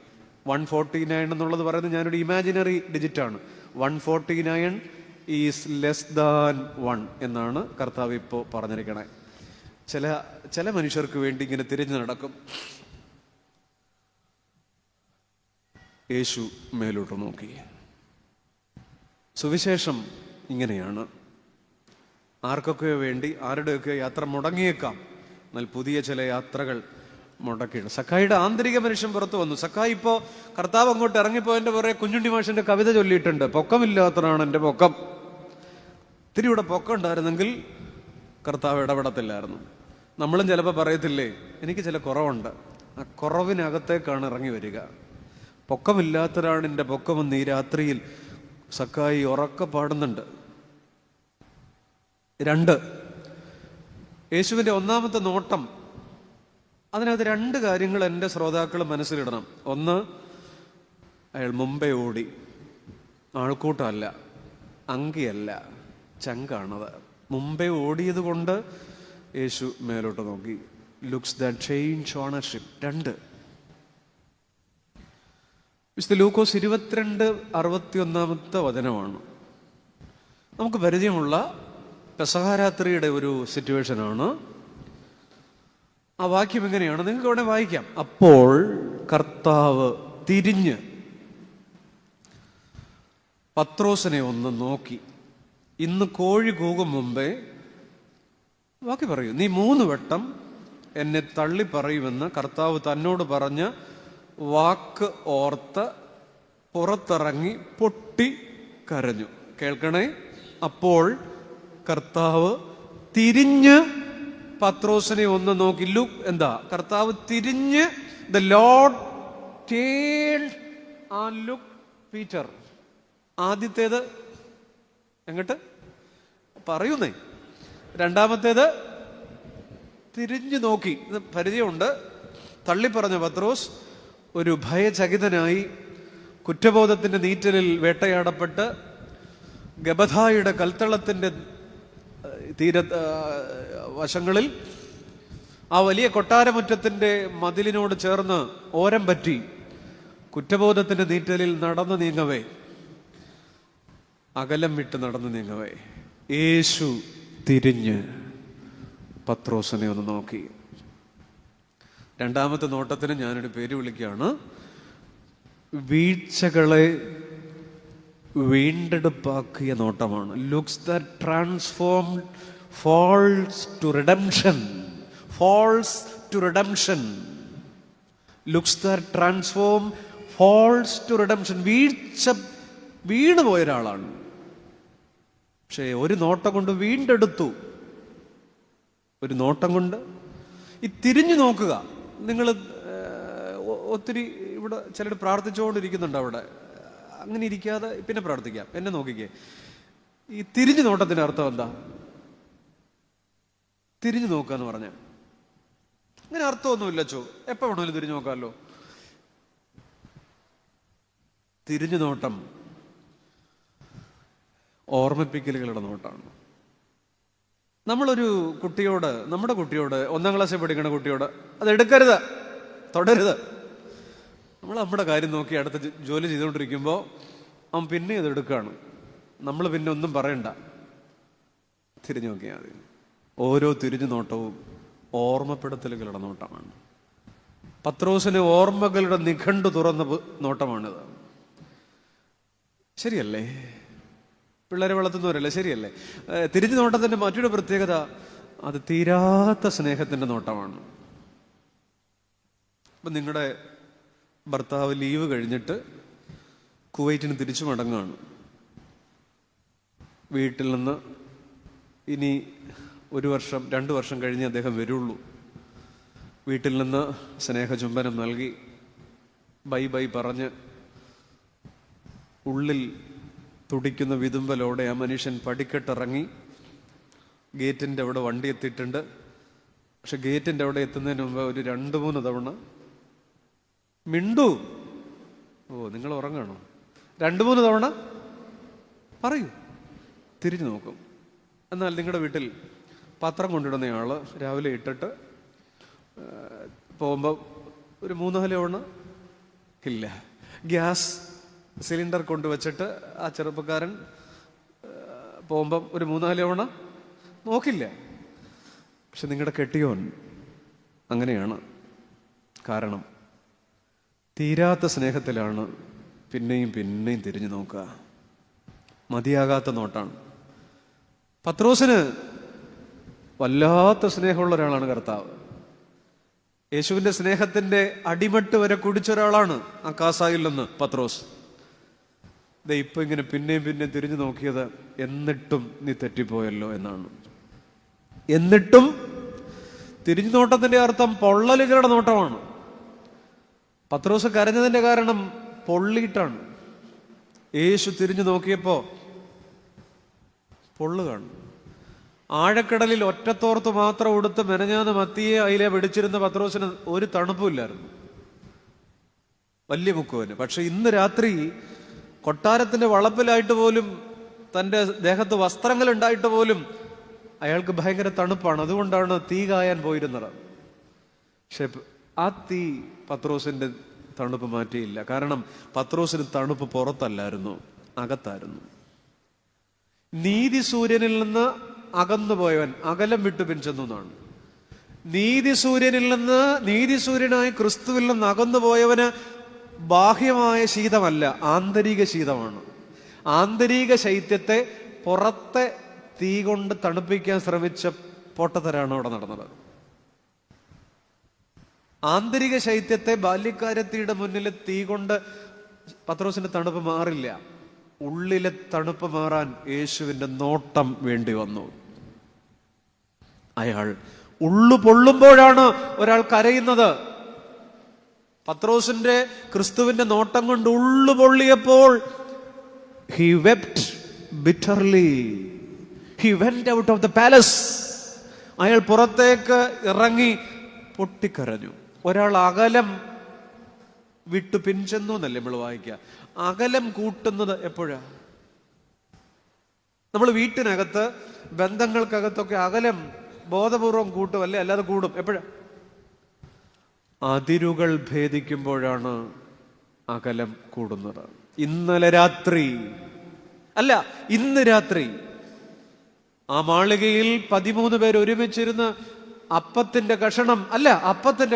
149 എന്നുള്ളത് പറയുന്നത് ഞാനൊരു ഇമാജിനറി ഡിജിറ്റാണ്. 149 ഈസ് ലെസ് ദാൻ 1 എന്നാണ് കർത്താവ് ഇപ്പോൾ പറഞ്ഞിരിക്കണേ. ചില മനുഷ്യർക്ക് വേണ്ടി ഇങ്ങനെ തിരിഞ്ഞു നടക്കും. യേശു മേലോട്ട് നോക്കി. സുവിശേഷം ഇങ്ങനെയാണ്. ആർക്കൊക്കെയോ വേണ്ടി ആരുടെയൊക്കെ യാത്ര മുടങ്ങിയേക്കാം, എന്നാൽ പുതിയ ചില യാത്രകൾ മുടക്കിയിട്ടുണ്ട്. സക്കായിയുടെ ആന്തരിക മനുഷ്യൻ പുറത്തു വന്നു. സക്കായി ഇപ്പോൾ കർത്താവ് അങ്ങോട്ട് ഇറങ്ങിപ്പോയതിൻ്റെ പുറകെ കുഞ്ഞുണ്ണി മാഷിന്റെ കവിത ചൊല്ലിയിട്ടുണ്ട്. പൊക്കമില്ലാത്തതാണ് എൻ്റെ പൊക്കം. ഇത്തിരി ഇവിടെ പൊക്കം ഉണ്ടായിരുന്നെങ്കിൽ കർത്താവ് ഇടപെടത്തില്ലായിരുന്നു. നമ്മളും ചിലപ്പോൾ പറയത്തില്ലേ, എനിക്ക് ചില കുറവുണ്ട്, ആ കുറവിനകത്തേക്കാണ് ഇറങ്ങി വരിക. പൊക്കമില്ലാത്തതാണ് എൻ്റെ പൊക്കമെന്ന് ഈ രാത്രിയിൽ സക്കായി ഉറക്കെ പാടുന്നുണ്ട്. 2, യേശുവിൻ്റെ ഒന്നാമത്തെ നോട്ടം. അതിനകത്ത് 2 കാര്യങ്ങൾ എൻ്റെ ശ്രോതാക്കൾ മനസ്സിലിടണം. ഒന്ന്, അയാൾ മുമ്പേ ഓടി. ആൾക്കൂട്ടമല്ല, അങ്കിയല്ല, ചങ്കാണത്. മുമ്പേ ഓടിയത് കൊണ്ട് യേശു മേലോട്ട് നോക്കി. Looks the change ownership. 2, വിശുദ്ധ ലൂക്കോസ് 22:61 വചനമാണ്. നമുക്ക് പരിചയമുള്ള പെസഹാരാത്രിയുടെ ഒരു സിറ്റുവേഷനാണ്. ആ വാക്യം എങ്ങനെയാണ്? നിങ്ങൾക്ക് ഇവിടെ വായിക്കാം. അപ്പോൾ കർത്താവ് തിരിഞ്ഞ് പത്രോസിനെ ഒന്ന് നോക്കി. ഇന്ന് കോഴി കൂകും മുമ്പേ വാക്യം പറയൂ, നീ 3 വട്ടം എന്നെ തള്ളി പറയുമെന്ന് കർത്താവ് തന്നോട് പറഞ്ഞ വാക്ക് ഓർത്ത് പുറത്തിറങ്ങി പൊട്ടി കരഞ്ഞു. കേൾക്കണേ. അപ്പോൾ കർത്താവ് തിരിഞ്ഞ് പത്രോസിനെ ഒന്ന് നോക്കി. ലുക്ക്, എന്താ കർത്താവ് തിരിഞ്ഞ്, the Lord turned and look Peter. ആദ്യത്തേത് എങ്ങോട്ട് പറയുന്നേ, രണ്ടാമത്തേത് തിരിഞ്ഞു നോക്കി. ഇത് പരിചയമുണ്ട്. തള്ളിപ്പറഞ്ഞ പത്രോസ് ഒരു ഭയചകിതനായി കുറ്റബോധത്തിന്റെ നീറ്റലിൽ വേട്ടയാടപ്പെട്ട് ഗബഥായുടെ കൽത്തളത്തിന്റെ വശങ്ങളിൽ ആ വലിയ കൊട്ടാരമുറ്റത്തിന്റെ മതിലിനോട് ചേർന്ന് ഓരം പറ്റി കുറ്റബോധത്തിന്റെ നീറ്റലിൽ നടന്നു നീങ്ങവേ, അകലം വിട്ട് നടന്നു നീങ്ങവേ, യേശു തിരിഞ്ഞ് പത്രോസിനെ ഒന്ന് നോക്കി. രണ്ടാമത്തെ നോട്ടത്തിന് ഞാനൊരു പേര് വിളിക്കുകയാണ്, വീഴ്ചകളെ വീണ്ടെടുപ്പാക്കിയ നോട്ടമാണ്. Looks that transformed falls to redemption. Falls to redemption. Looks that transform falls to redemption. വീണു പോയ ഒരാളാണ്, പക്ഷേ ഒരു നോട്ടം കൊണ്ട് വീണ്ടെടുത്തു. ഒരു നോട്ടം കൊണ്ട് ഈ തിരിഞ്ഞു നോക്കുക. നിങ്ങൾ ഒത്തിരി ഇവിടെ ചിലർ പ്രാർത്ഥിച്ചുകൊണ്ടിരിക്കുന്നുണ്ട്. അവിടെ അങ്ങനെ ഇരിക്കാതെ പിന്നെ പ്രാർത്ഥിക്കാം. എന്നെ നോക്കിക്കേ, ഈ തിരിഞ്ഞു നോട്ടത്തിന്റെ അർത്ഥം എന്താ? തിരിഞ്ഞു നോക്കുക എന്ന് പറഞ്ഞാൽ അങ്ങനെ അർത്ഥമൊന്നുമില്ല. എപ്പോ വേണമെങ്കിലും തിരിഞ്ഞു നോക്കാമല്ലോ. തിരിഞ്ഞു നോട്ടം ഓർമ്മിപ്പിക്കലുകളുടെ നോട്ടാണ്. നമ്മളൊരു കുട്ടിയോട്, നമ്മുടെ കുട്ടിയോട്, 1ാം ക്ലാസ്സിൽ പഠിക്കുന്ന കുട്ടിയോട് അത് എടുക്കരുത്, തൊടരുത്, നമ്മൾ നമ്മുടെ കാര്യം നോക്കി അടുത്ത ജോലി ചെയ്തുകൊണ്ടിരിക്കുമ്പോൾ അവൻ പിന്നെ അത് എടുക്കുകയാണ്. നമ്മൾ പിന്നെ ഒന്നും പറയണ്ട, തിരിഞ്ഞു നോക്കിയാൽ മതി. ഓരോ തിരിഞ്ഞു നോട്ടവും ഓർമ്മപ്പെടുത്തലുകളുടെ നോട്ടമാണ്. പത്രോസിന് ഓർമ്മകളുടെ നിഘണ്ടു തുറന്ന നോട്ടമാണിത്. ശരിയല്ലേ? പിള്ളേരെ വളർത്തുന്നവരല്ലേ? ശരിയല്ലേ? തിരിഞ്ഞു നോട്ടത്തിന്റെ മറ്റൊരു പ്രത്യേകത, അത് തീരാത്ത സ്നേഹത്തിന്റെ നോട്ടമാണ്. അപ്പൊ നിങ്ങളുടെ ഭർത്താവ് ലീവ് കഴിഞ്ഞിട്ട് കുവൈറ്റിന് തിരിച്ചു മടങ്ങുകയാണ്. വീട്ടിൽ നിന്ന് ഇനി 1 വർഷം 2 വർഷം കഴിഞ്ഞ് അദ്ദേഹം വരുള്ളൂ. വീട്ടിൽ നിന്ന് സ്നേഹചുംബനം നൽകി ബൈ ബൈ പറഞ്ഞ് ഉള്ളിൽ തുടിക്കുന്ന വിതുമ്പലോടെ ആ മനുഷ്യൻ പടിക്കെട്ടിറങ്ങി ഗേറ്റിൻ്റെ അവിടെ വണ്ടി എത്തിയിട്ടുണ്ട്. പക്ഷെ ഗേറ്റിൻ്റെ അവിടെ എത്തുന്നതിന് മുമ്പ് ഒരു 2-3 തവണ മിണ്ടു. നിങ്ങൾ ഉറങ്ങണോ? 2-3 തവണ പറയൂ, തിരിഞ്ഞു നോക്കും. എന്നാൽ നിങ്ങളുടെ വീട്ടിൽ പാത്രം കൊണ്ടിടുന്നയാള് രാവിലെ ഇട്ടിട്ട് പോകുമ്പോൾ ഒരു 3-4 തവണ ഇല്ല. ഗ്യാസ് സിലിണ്ടർ കൊണ്ടുവച്ചിട്ട് ആ ചെറുപ്പക്കാരൻ പോകുമ്പം ഒരു 3-4 തവണ നോക്കില്ല. പക്ഷെ നിങ്ങളുടെ കെട്ടിയോൻ അങ്ങനെയാണ്. കാരണം തീരാത്ത സ്നേഹത്തിലാണ് പിന്നെയും പിന്നെയും തിരിഞ്ഞു നോക്കുക. മതിയാകാത്ത നോട്ടാണ്. പത്രോസിന് വല്ലാത്ത സ്നേഹമുള്ള ഒരാളാണ് കർത്താവ്. യേശുവിന്റെ സ്നേഹത്തിന്റെ അടിമട്ട് വരെ കുടിച്ച ഒരാളാണ് ആ കാസായിൽ നിന്ന് പത്രോസ്. ഇപ്പൊ ഇങ്ങനെ പിന്നെയും പിന്നെയും തിരിഞ്ഞു നോക്കിയത്, എന്നിട്ടും നീ തെറ്റിപ്പോയല്ലോ എന്നാണ്. എന്നിട്ടും തിരിഞ്ഞു നോട്ടത്തിന്റെ അർത്ഥം പൊള്ളലുകളുടെ നോട്ടമാണ്. പത്രോസ് കരഞ്ഞതിന്റെ കാരണം പൊള്ളിയിട്ടാണ്. യേശു തിരിഞ്ഞു നോക്കിയപ്പോ പൊള്ളുകയാണ്. ആഴക്കടലിൽ ഒറ്റത്തോർത്ത് മാത്രം ഉടുത്ത് മെനഞ്ഞാന്ന് മത്തിയെ അതിലെ പിടിച്ചിരുന്ന പത്രോസിന് ഒരു തണുപ്പുമില്ലായിരുന്നു, വലിയ മുക്കുവന്. പക്ഷെ ഇന്ന് രാത്രി കൊട്ടാരത്തിന്റെ വളപ്പിലായിട്ട് പോലും, തൻ്റെ ദേഹത്ത് വസ്ത്രങ്ങൾ ഉണ്ടായിട്ട് പോലും അയാൾക്ക് ഭയങ്കര തണുപ്പാണ്. അതുകൊണ്ടാണ് തീ കായാൻ പോയിരുന്നത്. പക്ഷെ ആ തീ പത്രോസിന്റെ തണുപ്പ് മാറ്റിയില്ല. കാരണം പത്രോസിന് തണുപ്പ് പുറത്തല്ലായിരുന്നു, അകത്തായിരുന്നു. നീതി സൂര്യനിൽ നിന്ന് അകന്നു പോയവൻ അകലം വിട്ടു പിൻചെന്നു എന്നാണ്. നീതി സൂര്യനിൽ നിന്ന്, നീതി സൂര്യനായ ക്രിസ്തുവിൽ നിന്ന് അകന്നു പോയവന് ബാഹ്യമായ ശീതമല്ല, ആന്തരിക ശീതമാണ്. ആന്തരിക ശൈത്യത്തെ പുറത്തെ തീ കൊണ്ട് തണുപ്പിക്കാൻ ശ്രമിച്ച പൊട്ടത്തരാണ് അവിടെ നടന്നത്. ആന്തരിക ശൈത്യത്തെ ബാല്യക്കാരത്തിയുടെ മുന്നിൽ തീ കൊണ്ട് പത്രോസിന്റെ തണുപ്പ് മാറില്ല. ഉള്ളിലെ തണുപ്പ് മാറാൻ യേശുവിന്റെ നോട്ടം വേണ്ടി വന്നു. അയാൾ ഉള്ളു പൊള്ളുമ്പോഴാണ് ഒരാൾ കരയുന്നത്. പത്രോസിന്റെ ക്രിസ്തുവിന്റെ നോട്ടം കൊണ്ട് ഉള്ളു പൊള്ളിയപ്പോൾ he wept bitterly. He went out of the palace. അയാൾ പുറത്തേക്ക് ഇറങ്ങി പൊട്ടിക്കരഞ്ഞു. ഒരാൾ അകലം വിട്ടു പിൻചെന്നു എന്നല്ലേ നമ്മൾ വായിക്കുക. അകലം കൂട്ടുന്നത് എപ്പോഴാ? നമ്മൾ വീട്ടിനകത്ത് ബന്ധങ്ങൾക്കകത്തൊക്കെ അകലം ബോധപൂർവം കൂട്ടും, അല്ലേ? അല്ലാതെ കൂടും എപ്പോഴാ? അതിരുകൾ ഭേദിക്കുമ്പോഴാണ് അകലം കൂടുന്നത്. ഇന്നലെ രാത്രി അല്ല, ഇന്ന് രാത്രി ആ മാളികയിൽ 13 പേർ ഒരുമിച്ചിരുന്ന് അപ്പത്തിന്റെ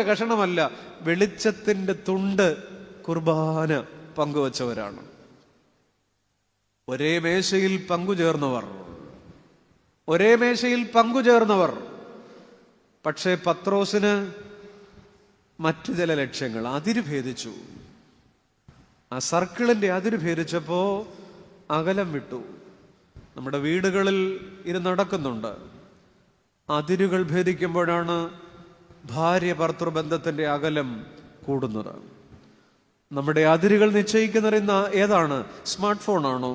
കഷണമല്ല, വെളിച്ചത്തിന്റെ തുണ്ട് കുർബാന പങ്കുവച്ചവരാണ്. ഒരേ മേശയിൽ പങ്കുചേർന്നവർ. പക്ഷേ പത്രോസിന് മറ്റു ചില ലക്ഷ്യങ്ങൾ. അതിര് ഭേദിച്ചു. ആ സർക്കിളിന്റെ അതിര് ഭേദിച്ചപ്പോ അകലം വിട്ടു. നമ്മുടെ വീടുകളിൽ ഇത് നടക്കുന്നുണ്ട്. അതിരുകൾ ഭേദിക്കുമ്പോഴാണ് ഭാര്യ ഭർത്തൃബന്ധത്തിന്റെ അകലം കൂടുന്നത്. നമ്മുടെ അതിരുകൾ നിശ്ചയിക്കുന്ന ഏതാണ്? സ്മാർട്ട് ഫോൺ ആണോ?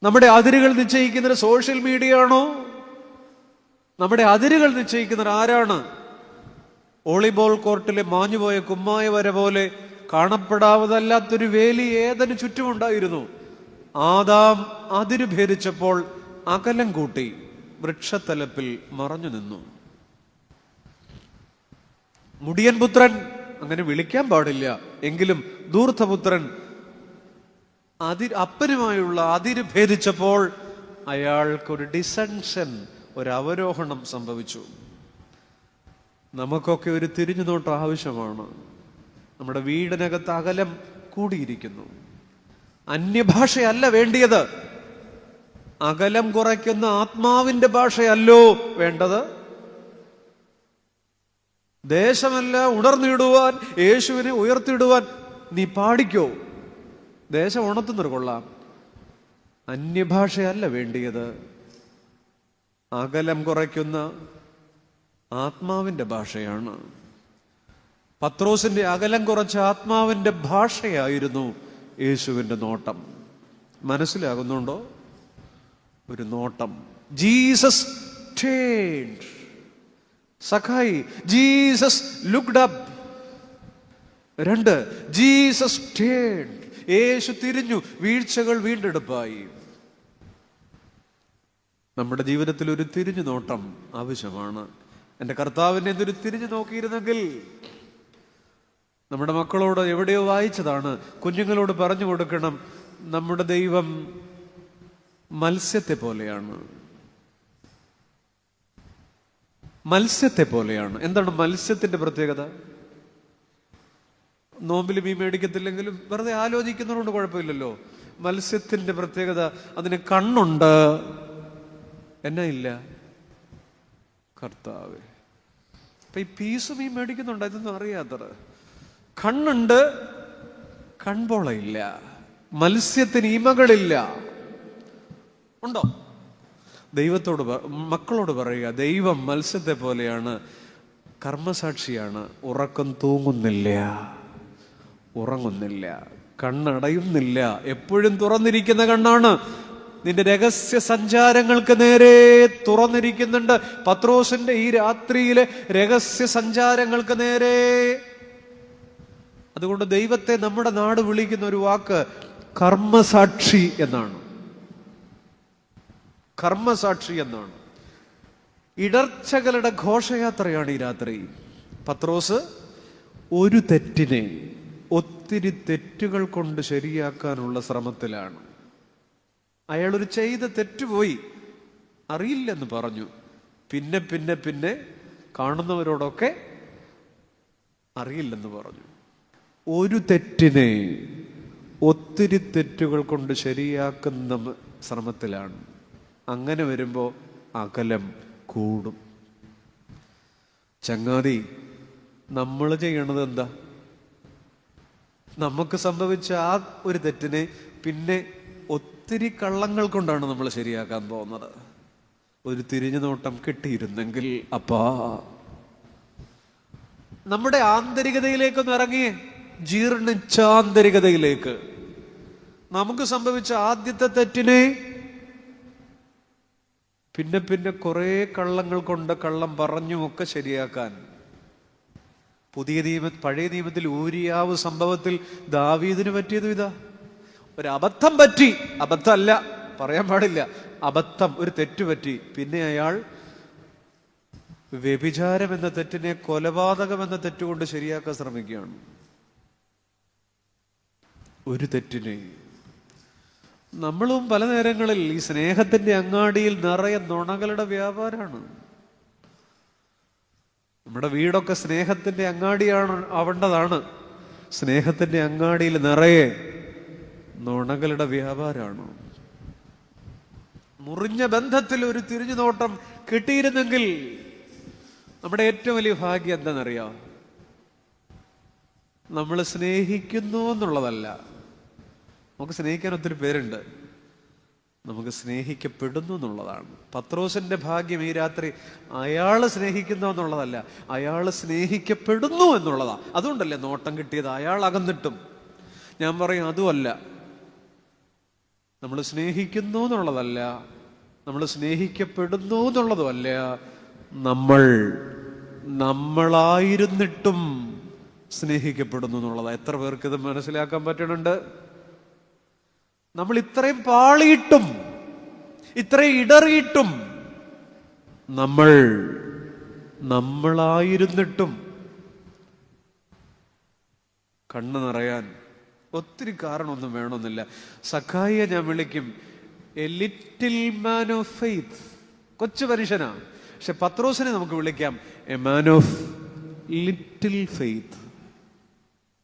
നമ്മുടെ അതിരുകൾ നിശ്ചയിക്കുന്നത് സോഷ്യൽ മീഡിയ ആണോ? നമ്മുടെ അതിരുകൾ നിശ്ചയിക്കുന്നത് ആരാണ്? വോളിബോൾ കോർട്ടിലെ മാഞ്ഞുപോയ കുമ്മായ വര പോലെ കാണപ്പെടാവതല്ലാത്തൊരു വേലി ഏതിനു ചുറ്റുമുണ്ടായിരുന്നു. ആദാം അതിര് ഭേദിച്ചപ്പോൾ അകലം കൂട്ടി, വൃക്ഷത്തലപ്പിൽ മറഞ്ഞു നിന്നു. മുടിയൻ പുത്രൻ, അങ്ങനെ വിളിക്കാൻ പാടില്ല എങ്കിലും ധൂർത്തപുത്രൻ അപ്പനുമായുള്ള അതിര് ഭേദിച്ചപ്പോൾ അയാൾക്കൊരു ഡിസെൻഷൻ, ഒരു അവരോഹണം സംഭവിച്ചു. നമുക്കൊക്കെ ഒരു തിരിഞ്ഞുനോട്ടം ആവശ്യമാണ്. നമ്മുടെ വീടിനകത്ത് അകലം കൂടിയിരിക്കുന്നു. അന്യഭാഷയല്ല വേണ്ടിയത്, അകലം കുറയ്ക്കുന്ന ആത്മാവിന്റെ ഭാഷയല്ലോ വേണ്ടത്. ദേശമല്ല ഉണർന്നിടുവാൻ, യേശുവിനെ ഉയർത്തിയിടുവാൻ നീ പാടിക്കോ, ദേശം ഉണർത്തുന്നത് കൊള്ളാം. അന്യഭാഷയല്ല വേണ്ടിയത്, അകലം കുറയ്ക്കുന്ന ആത്മാവിന്റെ ഭാഷയാണ്. പത്രോസിന്റെ അകലം കുറച്ച ആത്മാവിന്റെ ഭാഷയായിരുന്നു യേശുവിന്റെ നോട്ടം. മനസ്സിലാകുന്നുണ്ടോ? ഒരു നോട്ടം. Jesus turned. സഖായി, Jesus looked up. 2, Jesus turned. യേശു തിരിഞ്ഞു, വീഴ്ചകൾ വീണ്ടെടുപ്പായി. നമ്മുടെ ജീവിതത്തിൽ ഒരു തിരിഞ്ഞു നോട്ടം ആവശ്യമാണ്. എൻ്റെ കർത്താവിനെ എന്തൊരു തിരിഞ്ഞു നോക്കിയിരുന്നെങ്കിൽ. നമ്മുടെ മക്കളോട് എവിടെയോ വായിച്ചതാണ്, കുഞ്ഞുങ്ങളോട് പറഞ്ഞു കൊടുക്കണം, നമ്മുടെ ദൈവം മത്സ്യത്തെ പോലെയാണ്. എന്താണ് മത്സ്യത്തിന്റെ പ്രത്യേകത? നോമ്പിൽ മീൻ മേടിക്കത്തില്ലെങ്കിലും വെറുതെ ആലോചിക്കുന്നതുകൊണ്ട് കുഴപ്പമില്ലല്ലോ. മത്സ്യത്തിന്റെ പ്രത്യേകത, അതിന് കണ്ണുണ്ട്. എന്നാ ഇല്ല? കർത്താവേ, അപ്പൊ ഈ പീസ് മീൻ മേടിക്കുന്നുണ്ട്, ഇതൊന്നും അറിയാത്തത്. കണ്ണുണ്ട്, കൺപോളയില്ല. മത്സ്യത്തിന് ഇമകളില്ല. ഉണ്ടോ? ദൈവത്തോട്, മക്കളോട് പറയുക, ദൈവം മത്സ്യത്തെ പോലെയാണ്, കർമ്മസാക്ഷിയാണ്. ഉറക്കം ഉറങ്ങുന്നില്ല, കണ്ണടയുന്നില്ല, എപ്പോഴും തുറന്നിരിക്കുന്ന കണ്ണാണ്. നിന്റെ രഹസ്യ സഞ്ചാരങ്ങൾക്ക് നേരെ തുറന്നിരിക്കുന്നുണ്ട്. പത്രോസിന്റെ ഈ രാത്രിയിലെ രഹസ്യ സഞ്ചാരങ്ങൾക്ക് നേരെ. അതുകൊണ്ട് ദൈവത്തെ നമ്മുടെ നാട് വിളിക്കുന്ന ഒരു വാക്ക് കർമ്മസാക്ഷി എന്നാണ്. ഇടർച്ചകളുടെ ഘോഷയാത്രയാണ് ഈ രാത്രി. പത്രോസ് ഒരു തെറ്റിനെ ഒത്തിരി തെറ്റുകൾ കൊണ്ട് ശരിയാക്കാനുള്ള ശ്രമത്തിലാണ്. അയാളൊരു ചെയ്ത തെറ്റുപോയി, അറിയില്ലെന്ന് പറഞ്ഞു. പിന്നെ പിന്നെ പിന്നെ കാണുന്നവരോടൊക്കെ അറിയില്ലെന്ന് പറഞ്ഞു. ഒരു തെറ്റിനെ ഒത്തിരി തെറ്റുകൾ കൊണ്ട് ശരിയാക്കുന്ന ശ്രമത്തിലാണ്. അങ്ങനെ വരുമ്പോൾ അകലം കൂടും. ചങ്ങാതി, നമ്മൾ ചെയ്യണത് എന്താ? നമുക്ക് സംഭവിച്ച ആ ഒരു തെറ്റിനെ പിന്നെ ഒത്തിരി കള്ളങ്ങൾ കൊണ്ടാണ് നമ്മൾ ശരിയാക്കാൻ പോകുന്നത്. ഒരു തിരിഞ്ഞു നോട്ടം കിട്ടിയിരുന്നെങ്കിൽ അപ്പാ. നമ്മുടെ ആന്തരികതയിലേക്കൊന്ന് ഇറങ്ങിയേ, ജീർണിച്ചാന്തരികതയിലേക്ക്. നമുക്ക് സംഭവിച്ച ആദ്യത്തെ തെറ്റിനെ പിന്നെ പിന്നെ കുറെ കള്ളങ്ങൾ കൊണ്ട്, കള്ളം പറഞ്ഞുമൊക്കെ ശരിയാക്കാൻ. പഴയ നിയമത്തിൽ ഊരിയാവ് സംഭവത്തിൽ ദാവീദിന് പറ്റിയതും ഇതാ. ഒരു അബദ്ധം പറ്റി, അബദ്ധമല്ല പറയാൻ പാടില്ല, അബദ്ധം, ഒരു തെറ്റുപറ്റി. പിന്നെ അയാൾ വ്യഭിചാരം എന്ന തെറ്റിനെ കൊലപാതകം എന്ന തെറ്റുകൊണ്ട് ശരിയാക്കാൻ ശ്രമിക്കുകയാണ്. ഒരു തെറ്റിനെ നമ്മളും പല നേരങ്ങളിൽ ഈ സ്നേഹത്തിന്റെ അങ്ങാടിയിൽ നിറയെ നുണകളുടെ വ്യാപാരമാണ്. നമ്മുടെ വീടൊക്കെ സ്നേഹത്തിന്റെ അങ്ങാടിയാണ് ആവേണ്ടതാണ്. സ്നേഹത്തിന്റെ അങ്ങാടിയിൽ നിറയെ നുണകളുടെ വ്യാപാരമാണ്. മുറിഞ്ഞ ബന്ധത്തിൽ ഒരു തിരിഞ്ഞുനോട്ടം കിട്ടിയിരുന്നെങ്കിൽ നമ്മുടെ ഏറ്റവും വലിയ ഭാഗ്യം എന്താണെന്നറിയാം? നമ്മൾ സ്നേഹിക്കുന്നു എന്നുള്ളതല്ല. നമുക്ക് സ്നേഹിക്കാൻ ഒത്തിരി പേരുണ്ട്. നമുക്ക് സ്നേഹിക്കപ്പെടുന്നു എന്നുള്ളതാണ്. പത്രോസിന്റെ ഭാഗ്യം ഈ രാത്രി അയാൾ സ്നേഹിക്കുന്നു എന്നുള്ളതല്ല, അയാൾ സ്നേഹിക്കപ്പെടുന്നു എന്നുള്ളതാണ്. അതുകൊണ്ടല്ലേ നോട്ടം കിട്ടിയത്. അയാൾ അകന്നിട്ടും ഞാൻ പറയും അതുമല്ല. നമ്മൾ സ്നേഹിക്കുന്നു എന്നുള്ളതല്ല, നമ്മൾ സ്നേഹിക്കപ്പെടുന്നു എന്നുള്ളതുമല്ല, നമ്മളായിരുന്നിട്ടും സ്നേഹിക്കപ്പെടുന്നു എന്നുള്ളതാണ്. എത്ര പേർക്ക് ഇത് മനസ്സിലാക്കാൻ പറ്റുന്നുണ്ട്? നമ്മൾ ഇത്രയും പാളിയിട്ടും ഇത്രയും ഇടറിയിട്ടും നമ്മളായിരുന്നിട്ടും കണ്ണു നിറയാൻ ഒത്തിരി കാരണമൊന്നും വേണമെന്നില്ല. സഖായിയെ ഞാൻ വിളിക്കും a little man of faith. കൊച്ചു മനുഷ്യനാ. പക്ഷെ പത്രോസിനെ നമുക്ക് വിളിക്കാം a man of little faith.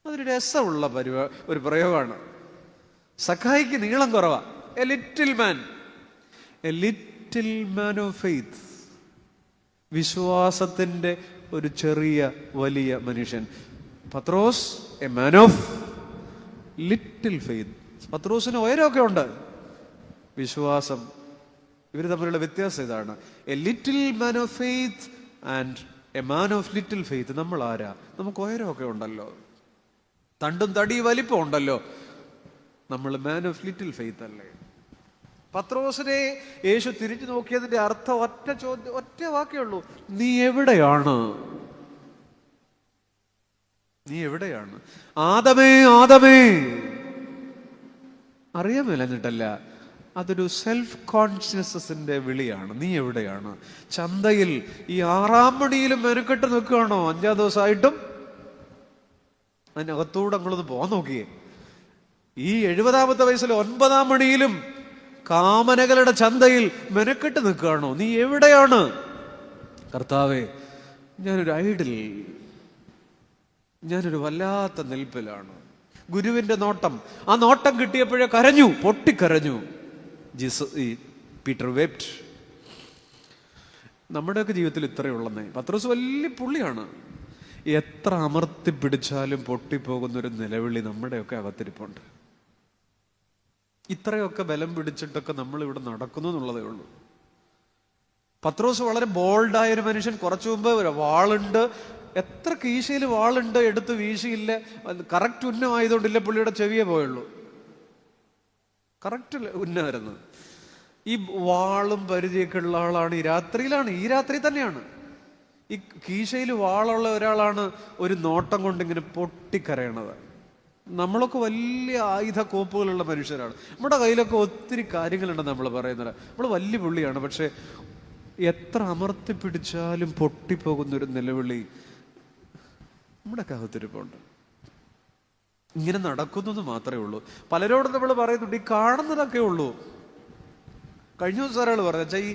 അതൊരു രസമുള്ള ഒരു പ്രയോഗമാണ്. സഖായിക്ക് നീളം കുറവാ. A little man of faith. വിശ്വാസത്തിന്റെ ഒരു ചെറിയ വലിയ മനുഷ്യൻ. പത്രോസ് a man of little faith. പത്രോസിന് ഉയരമൊക്കെ ഉണ്ട്. വിശ്വാസം, ഇവർ തമ്മിലുള്ള വ്യത്യാസം ഇതാണ്. A little man of faith and a man of little faith. നമ്മൾ ആരാ? നമുക്ക് ഉയരമൊക്കെ ഉണ്ടല്ലോ, തണ്ടും തടി വലിപ്പം ഉണ്ടല്ലോ. നമ്മൾ മാൻ ഓഫ് ലിറ്റിൽ ഫെയ്ത്ത് അല്ലേ? പത്രോസിനെ യേശു തിരിഞ്ഞു നോക്കിയതിന്റെ അർത്ഥം ഒറ്റ വാക്കേ ഉള്ളൂ: നീ എവിടെയാണ്? നീ എവിടെയാണ്? ആദമേ ആദമേ. അറിയാൻ മേലഞ്ഞിട്ടല്ല, അതൊരു സെൽഫ് കോൺഷ്യസ്നസിന്റെ വിളിയാണ്. നീ എവിടെയാണ്? ചന്തയിൽ ഈ 6-ാം മണിയിലും മെനക്കെട്ട് നിൽക്കുകയാണോ? 5-ാം ദിവസമായിട്ടും അതിനകത്തൂടെ നമ്മളൊന്ന് പോകാൻ നോക്കിയേ. ഈ 70-ാമത്തെ വയസ്സിൽ 9-ാം മണിയിലും കാമനകളുടെ ചന്തയിൽ മെനക്കെട്ട് നിൽക്കുകയാണോ? നീ എവിടെയാണ്? കർത്താവേ, ഞാനൊരു ഐഡിൽ, ഞാനൊരു വല്ലാത്ത നിൽപ്പിലാണ്. ഗുരുവിന്റെ നോട്ടം, ആ നോട്ടം കിട്ടിയപ്പോഴേ കരഞ്ഞു, പൊട്ടിക്കരഞ്ഞു. Peter wept. നമ്മുടെയൊക്കെ ജീവിതത്തിൽ ഇത്രയുള്ളന്നേ. പത്രോസ് വലിയ പുള്ളിയാണ്. എത്ര അമർത്തി പിടിച്ചാലും പൊട്ടിപ്പോകുന്നൊരു നിലവിളി നമ്മുടെയൊക്കെ അകത്തിരിപ്പുണ്ട്. ഇത്രയൊക്കെ ബലം പിടിച്ചിട്ടൊക്കെ നമ്മൾ ഇവിടെ നടക്കുന്നു എന്നുള്ളതേ ഉള്ളൂ. പത്രോസ് വളരെ ബോൾഡായൊരു മനുഷ്യൻ. കുറച്ചു മുമ്പ് വാളുണ്ട്, എത്ര കീശയിൽ വാളുണ്ട്, എടുത്ത് വീശിയില്ല. കറക്റ്റ് ഉന്നമായതുകൊണ്ടില്ല, പുള്ളിയുടെ ചെവിയെ പോയുള്ളൂ. കറക്റ്റ് ഉന്നമായിരുന്നു. ഈ വാളും പരിചയമൊക്കെ ഉള്ള ആളാണ്. ഈ രാത്രി തന്നെയാണ് ഈ കീശയിൽ വാളുള്ള ഒരാളാണ് ഒരു നോട്ടം കൊണ്ട് ഇങ്ങനെ പൊട്ടിക്കരയണത്. നമ്മളൊക്കെ വലിയ ആയുധ കോപ്പുകളുള്ള മനുഷ്യരാണ്. നമ്മുടെ കയ്യിലൊക്കെ ഒത്തിരി കാര്യങ്ങളുണ്ട്. നമ്മൾ പറയുന്നത് നമ്മൾ വലിയ പുള്ളിയാണ്. പക്ഷെ എത്ര അമർത്തി പിടിച്ചാലും പൊട്ടിപ്പോകുന്നൊരു നിലവിളി നമ്മുടെ അകത്തിരിപ്പുണ്ട്. ഇങ്ങനെ നടക്കുന്നത് മാത്രമേ ഉള്ളൂ. പലരോടും നമ്മൾ പറയുന്നുണ്ട് ഈ കാണുന്നതൊക്കെ ഉള്ളൂ. കഴിഞ്ഞ ദിവസം ഒരാൾ പറഞ്ഞു, വെച്ചാൽ ഈ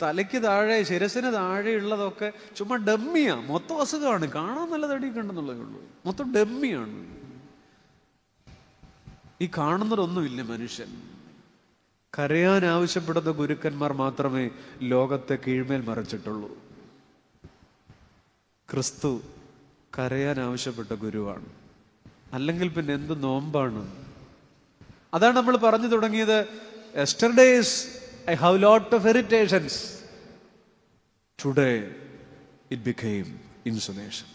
തലയ്ക്ക് താഴെ, ശിരസിന് താഴെ ഉള്ളതൊക്കെ ചുമ്മാ ഡമ്മിയാ, മൊത്തം അസുഖമാണ്. കാണാൻ നല്ല തടിയൊക്കെ ഉണ്ടെന്നുള്ളതേ ഉള്ളൂ, മൊത്തം ഡമ്മിയാണ്. ഈ കാണുന്നതൊന്നുമില്ല മനുഷ്യൻ. കരയാൻ ആവശ്യപ്പെടുന്ന ഗുരുക്കന്മാർ മാത്രമേ ലോകത്തെ കീഴ്മേൽ മറിച്ചിട്ടുള്ളൂ. ക്രിസ്തു കരയാൻ ആവശ്യപ്പെട്ട ഗുരുവാണ്. അല്ലെങ്കിൽ പിന്നെ എന്ത് നോമ്പാണ്? അതാണ് നമ്മൾ പറഞ്ഞു തുടങ്ങിയത്. Yesterdays I have lot of irritations. Today it became insulation.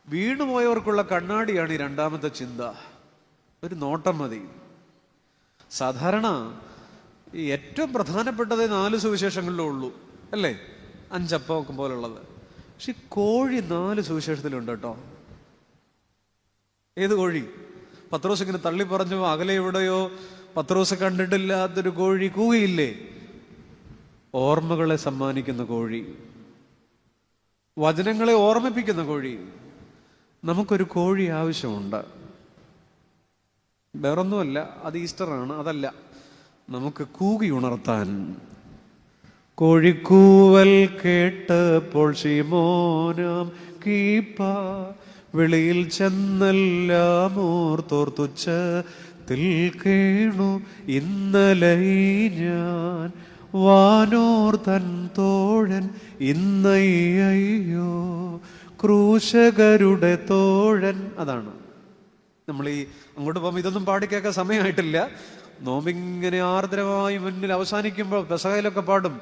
വീണുപോയവർക്കുള്ള കണ്ണാടിയാണ് ഈ രണ്ടാമത്തെ ചിന്ത. ഒരു നോട്ടം മതി. സാധാരണ ഈ ഏറ്റവും പ്രധാനപ്പെട്ടത് 4 സുവിശേഷങ്ങളിലേ ഉള്ളൂ, അല്ലേ? 5 അപ്പം പോലുള്ളത്. പക്ഷെ കോഴി 4 സുവിശേഷത്തിലുണ്ട് കേട്ടോ. ഏത് കോഴി? പത്രോസ് ഇങ്ങനെ തള്ളി പറഞ്ഞു, അകലെ എവിടെയോ പത്രോസ് കണ്ടിട്ടില്ലാത്തൊരു കോഴി കൂകിയില്ലേ? ഓർമ്മകളെ സമ്മാനിക്കുന്ന കോഴി, വചനങ്ങളെ ഓർമ്മിപ്പിക്കുന്ന കോഴി. നമുക്കൊരു കോഴി ആവശ്യമുണ്ട്. വേറൊന്നുമല്ല, അത് ഈസ്റ്ററാണ്. അതല്ല, നമുക്ക് കൂകി ഉണർത്താൻ. കോഴിക്കൂവൽ കേട്ടപ്പോൾ ശിമോനാം കീപ്പ വെളിയിൽ ചെന്നെല്ലാം ഓർത്തോർത്തുച്ചത്തിൽ കേണു. ഇന്നലെ ഞാൻ വാനോർ തൻ തോഴൻ, ഇന്നയ്യോ ക്രൂശകരുടെ തോഴൻ. അതാണ് നമ്മൾ ഈ അങ്ങോട്ട് പോകുമ്പോൾ ഇതൊന്നും പാടിക്കേൾക്കാൻ സമയമായിട്ടില്ല. നോമ്പിങ്ങനെ ആർദ്രമായി മുന്നിൽ അവസാനിക്കുമ്പോൾ പെസഹയിലൊക്കെ പാടും.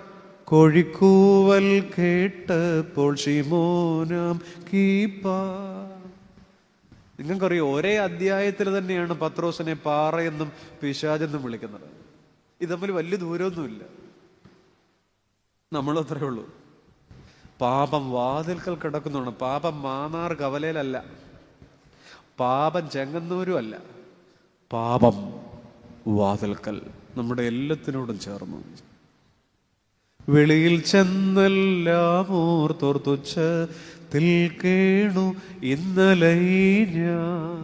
കോഴിക്കൂവൽ കേട്ടപ്പോൾ ശിമോനാം കീപ്പ. നിങ്ങൾക്കറിയോ, ഒരേ അധ്യായത്തിൽ തന്നെയാണ് പത്രോസിനെ പാറയെന്നും പിശാചെന്നും വിളിക്കുന്നത്. ഇത് തമ്മിൽ വലിയ ദൂരമൊന്നുമില്ല. നമ്മളത്രേ ഉള്ളൂ. പാപം വാതിൽക്കൽ കിടക്കുന്നതാണ്. പാപം മാന്നാർ കവലയിലല്ല, പാപം ചെങ്ങന്നൂരും അല്ല, പാപം വാതിൽക്കൽ, നമ്മുടെ എല്ലാത്തിനോടും ചേർന്നു. വെളിയിൽ ചെന്നെല്ലാം ഓർത്തോർത്തുച്ചത്തിൽ കേണു. ഇന്നലെ ഞാൻ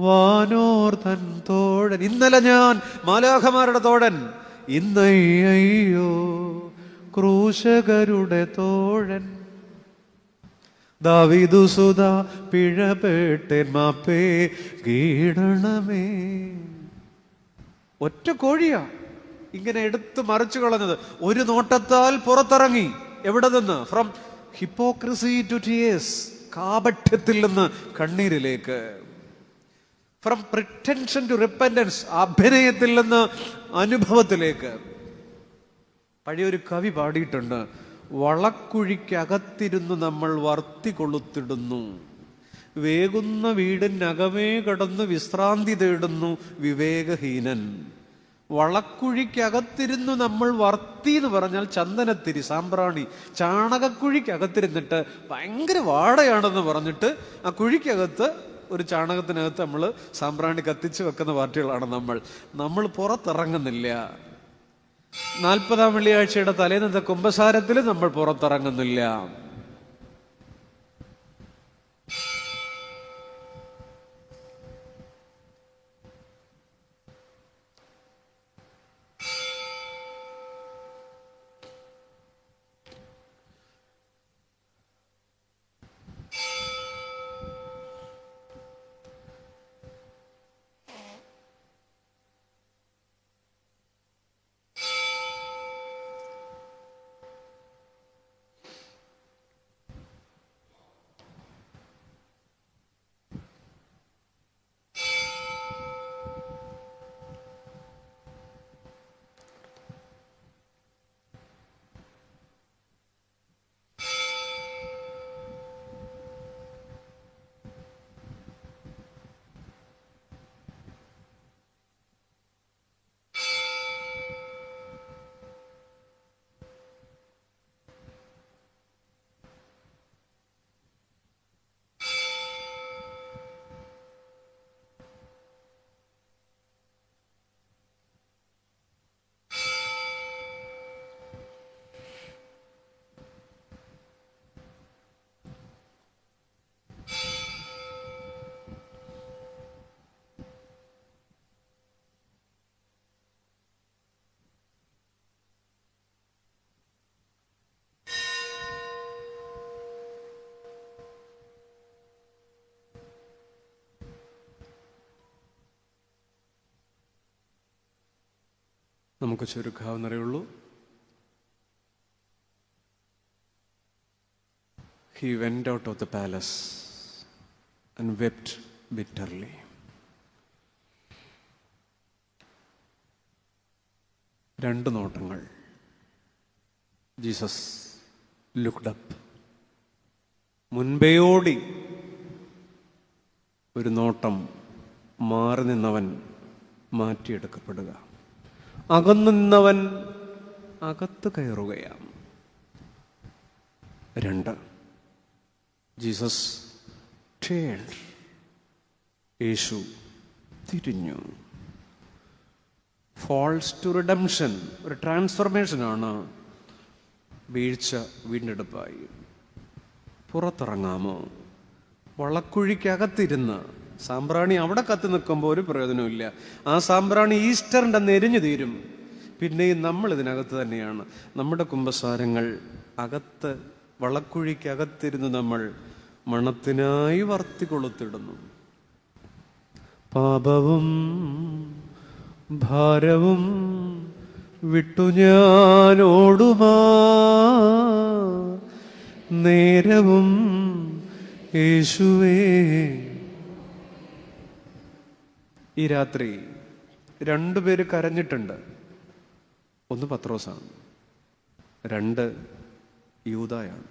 വാനോർ തൻ തോഴൻ, ഇന്നലെ ഞാൻ മാലാഖമാരുടെ തോഴൻ, ഇന്നയ്യോ ക്രൂശകരുടെ തോഴൻ. ദാവീദു സുതാ പിഴപേട്ടേൻ മാപ്പേ കീടണമേ. ഒറ്റ കോഴിയാ ഇങ്ങനെ എടുത്ത് മറിച്ചു കളഞ്ഞത്. ഒരു നോട്ടത്താൽ പുറത്തിറങ്ങി. എവിടെ നിന്ന്? ഫ്രം ഹിപ്പോക്രസി ടു ടിയേഴ്സ്, കാപഠ്യത്തിൽ നിന്ന് കണ്ണീരിലേക്ക്. ഫ്രം പ്രിറ്റൻഷൻ ടു റിപ്പന്റൻസ്, അഭിനയത്തിൽ നിന്ന് അനുഭവത്തിലേക്ക്. പഴയൊരു കവി പാടിയിട്ടുണ്ട്, വളക്കുഴിക്കകത്തിരുന്ന് നമ്മൾ വർത്തി കൊളുത്തിടുന്നു, വേകുന്ന വീടിനകമേ കടന്ന് വിശ്രാന്തി തേടുന്നു വിവേകഹീനൻ. വളക്കുഴിക്കകത്തിരുന്ന് നമ്മൾ വർത്തി എന്ന് പറഞ്ഞാൽ ചന്ദനത്തിരി, സാമ്പ്രാണി. ചാണകക്കുഴിക്കകത്തിരുന്നിട്ട് ഭയങ്കര വാടയാണെന്ന് പറഞ്ഞിട്ട് ആ കുഴിക്കകത്ത്, ഒരു ചാണകത്തിനകത്ത് നമ്മൾ സാമ്പ്രാണി കത്തിച്ച് വെക്കുന്ന പാർട്ടികളാണ് നമ്മൾ. നമ്മൾ പുറത്തിറങ്ങുന്നില്ല. 40-ാം വെള്ളിയാഴ്ചയുടെ തലേന്നത്തെ കുമ്പസാരത്തിൽ നമ്മൾ പുറത്തിറങ്ങുന്നില്ല. നമുക്ക് ചുരുക്കാവുന്നതേ ഉള്ളൂ. He went out of the palace and wept bitterly. രണ്ട് നോട്ടങ്ങൾ. Jesus looked up. മുൻപേ ഓടി. ഒരു നോട്ടം. മാറി നിന്നവൻ മാറ്റിയെടുക്കപ്പെടുക. അകന്നു നിന്നവൻ അകത്ത് കയറുകയാണ്. 2, ജീസസ് turned. യേശു തിരിഞ്ഞു. ഫാൾസ് ടു റിഡംഷൻ, ഒരു ട്രാൻസ്ഫർമേഷനാണ്. വീഴ്ച വീണ്ടെടുപ്പായി. പുറത്തിറങ്ങാമോ? വളക്കുഴിക്കകത്തിരുന്ന് സാമ്പ്രാണി അവിടെ കത്തി നിൽക്കുമ്പോൾ ഒരു പ്രയോജനമില്ല. ആ സാമ്പ്രാണി ഈസ്റ്ററിൻ്റെ അന്ന് എരിഞ്ഞു തീരും. പിന്നെയും നമ്മൾ ഇതിനകത്ത് തന്നെയാണ്. നമ്മുടെ കുമ്പസാരങ്ങൾ അകത്ത്, വളക്കുഴിക്കകത്തിരുന്ന് നമ്മൾ മണത്തിനായി വർത്തി കൊളുത്തിടുന്നു. പാപവും ഭാരവും വിട്ടു ഞാൻ ഓടുമാ നേരവും യേശുവേ. ഈ രാത്രി രണ്ടുപേര് കരഞ്ഞിട്ടുണ്ട്. ഒന്ന് പത്രോസാണ്, രണ്ട് യൂദായാണ്.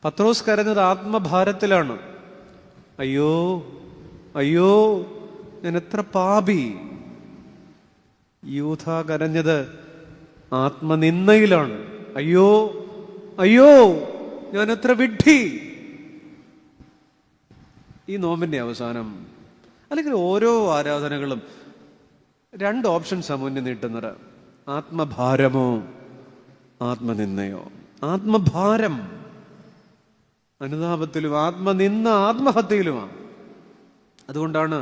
പത്രോസ് കരഞ്ഞത് ആത്മഭാരത്തിലാണ്. അയ്യോ അയ്യോ ഞാൻ എത്ര പാപി. യൂദ കരഞ്ഞത് ആത്മനിന്ദയിലാണ്. അയ്യോ അയ്യോ ഞാൻ എത്ര വിഡ്ഢി. ഈ നോമ്പിന്റെ അവസാനം അല്ലെങ്കിൽ ഓരോ ആരാധനകളും രണ്ട് ഓപ്ഷൻസാണ് മുന്നിൽ നീട്ടുന്നത്: ആത്മഭാരമോ ആത്മനിന്ദയോ. ആത്മഭാരം അനുതാപത്തിലും ആത്മനിന്ദ ആത്മഹത്യയിലുമാണ്. അതുകൊണ്ടാണ്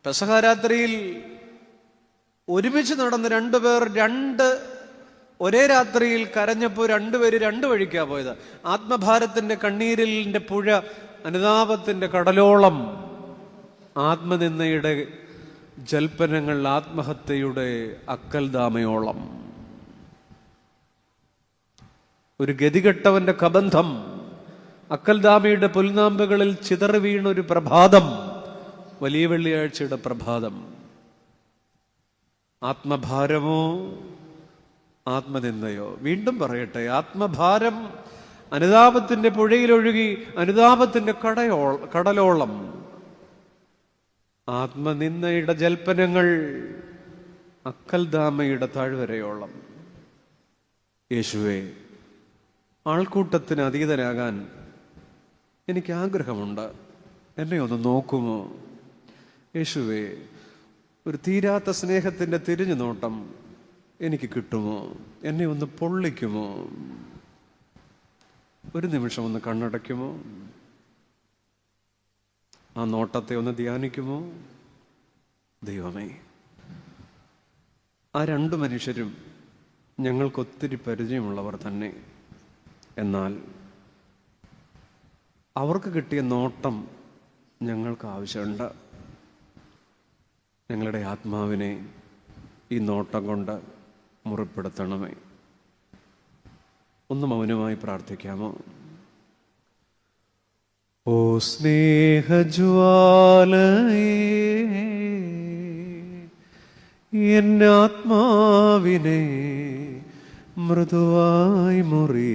പെസഹാരാത്രിയിൽ ഒരുമിച്ച് നടന്ന് രണ്ടുപേർ ഒരേ രാത്രിയിൽ കരഞ്ഞപ്പോൾ രണ്ടുപേര് രണ്ട് വഴിക്കാ പോയത്. ആത്മഭാരത്തിന്റെ കണ്ണീരിന്റെ പുഴ, അനുതാപത്തിന്റെ കടലോളം, ആത്മനിന്ദയുടെ ജൽപ്പനങ്ങൾ, ആത്മഹത്യയുടെ അക്കൽദാമയോളം. ഒരു ഗതികെട്ടവന്റെ കബന്ധം, അക്കൽദാമയുടെ പുൽനാമ്പുകളിൽ ചിതറി വീണൊരു പ്രഭാതം, വലിയ വെള്ളിയാഴ്ചയുടെ പ്രഭാതം. ആത്മഭാരമോ ആത്മനിന്ദയോ? വീണ്ടും പറയട്ടെ, ആത്മഭാരം അനുതാപത്തിന്റെ പുഴയിലൊഴുകി അനുതാപത്തിന്റെ കടലോളം, ആത്മനിന്ദയുടെ ജൽപ്പനങ്ങൾ അക്കൽദാമയുടെ താഴ്വരയോളം. യേശുവേ, ആൾക്കൂട്ടത്തിന് അതീതനാകാൻ എനിക്ക് ആഗ്രഹമുണ്ട്. എന്നെ ഒന്ന് നോക്കുമോ? യേശുവേ, ഒരു തീരാത്ത സ്നേഹത്തിൻ്റെ തിരിഞ്ഞു നോട്ടം എനിക്ക് കിട്ടുമോ? എന്നെ ഒന്ന് പൊള്ളിക്കുമോ? ഒരു നിമിഷം ഒന്ന് കണ്ണടയ്ക്കുമോ? ആ നോട്ടത്തെ ഒന്ന് ധ്യാനിക്കുമോ? ദൈവമേ, ആ രണ്ടു മനുഷ്യരും ഞങ്ങൾക്കൊത്തിരി പരിചയമുള്ളവർ തന്നെ. എന്നാൽ അവർക്ക് കിട്ടിയ നോട്ടം ഞങ്ങൾക്ക് ആവശ്യമുണ്ട്. ഞങ്ങളുടെ ആത്മാവിനെ ഈ നോട്ടം കൊണ്ട് മുറിപ്പെടുത്തണമേ. ഒന്ന് മൗനമായി പ്രാർത്ഥിക്കാമോ? ഓ സ്നേഹജ്വാലയേ, എന്നാത്മാവിനെ മൃദുവായി മുറിപ്പെടുത്തേണമേ.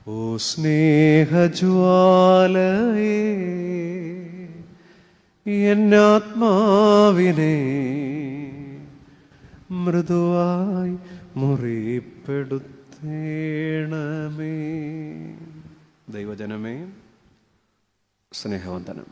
ഓ സ്നേഹജ്വാലയേ, എന്നാത്മാവിനെ മൃദുവായി മുറിപ്പെടുത്തേണമേ. ദൈവജനമേ, സ്നേഹവന്ദനം.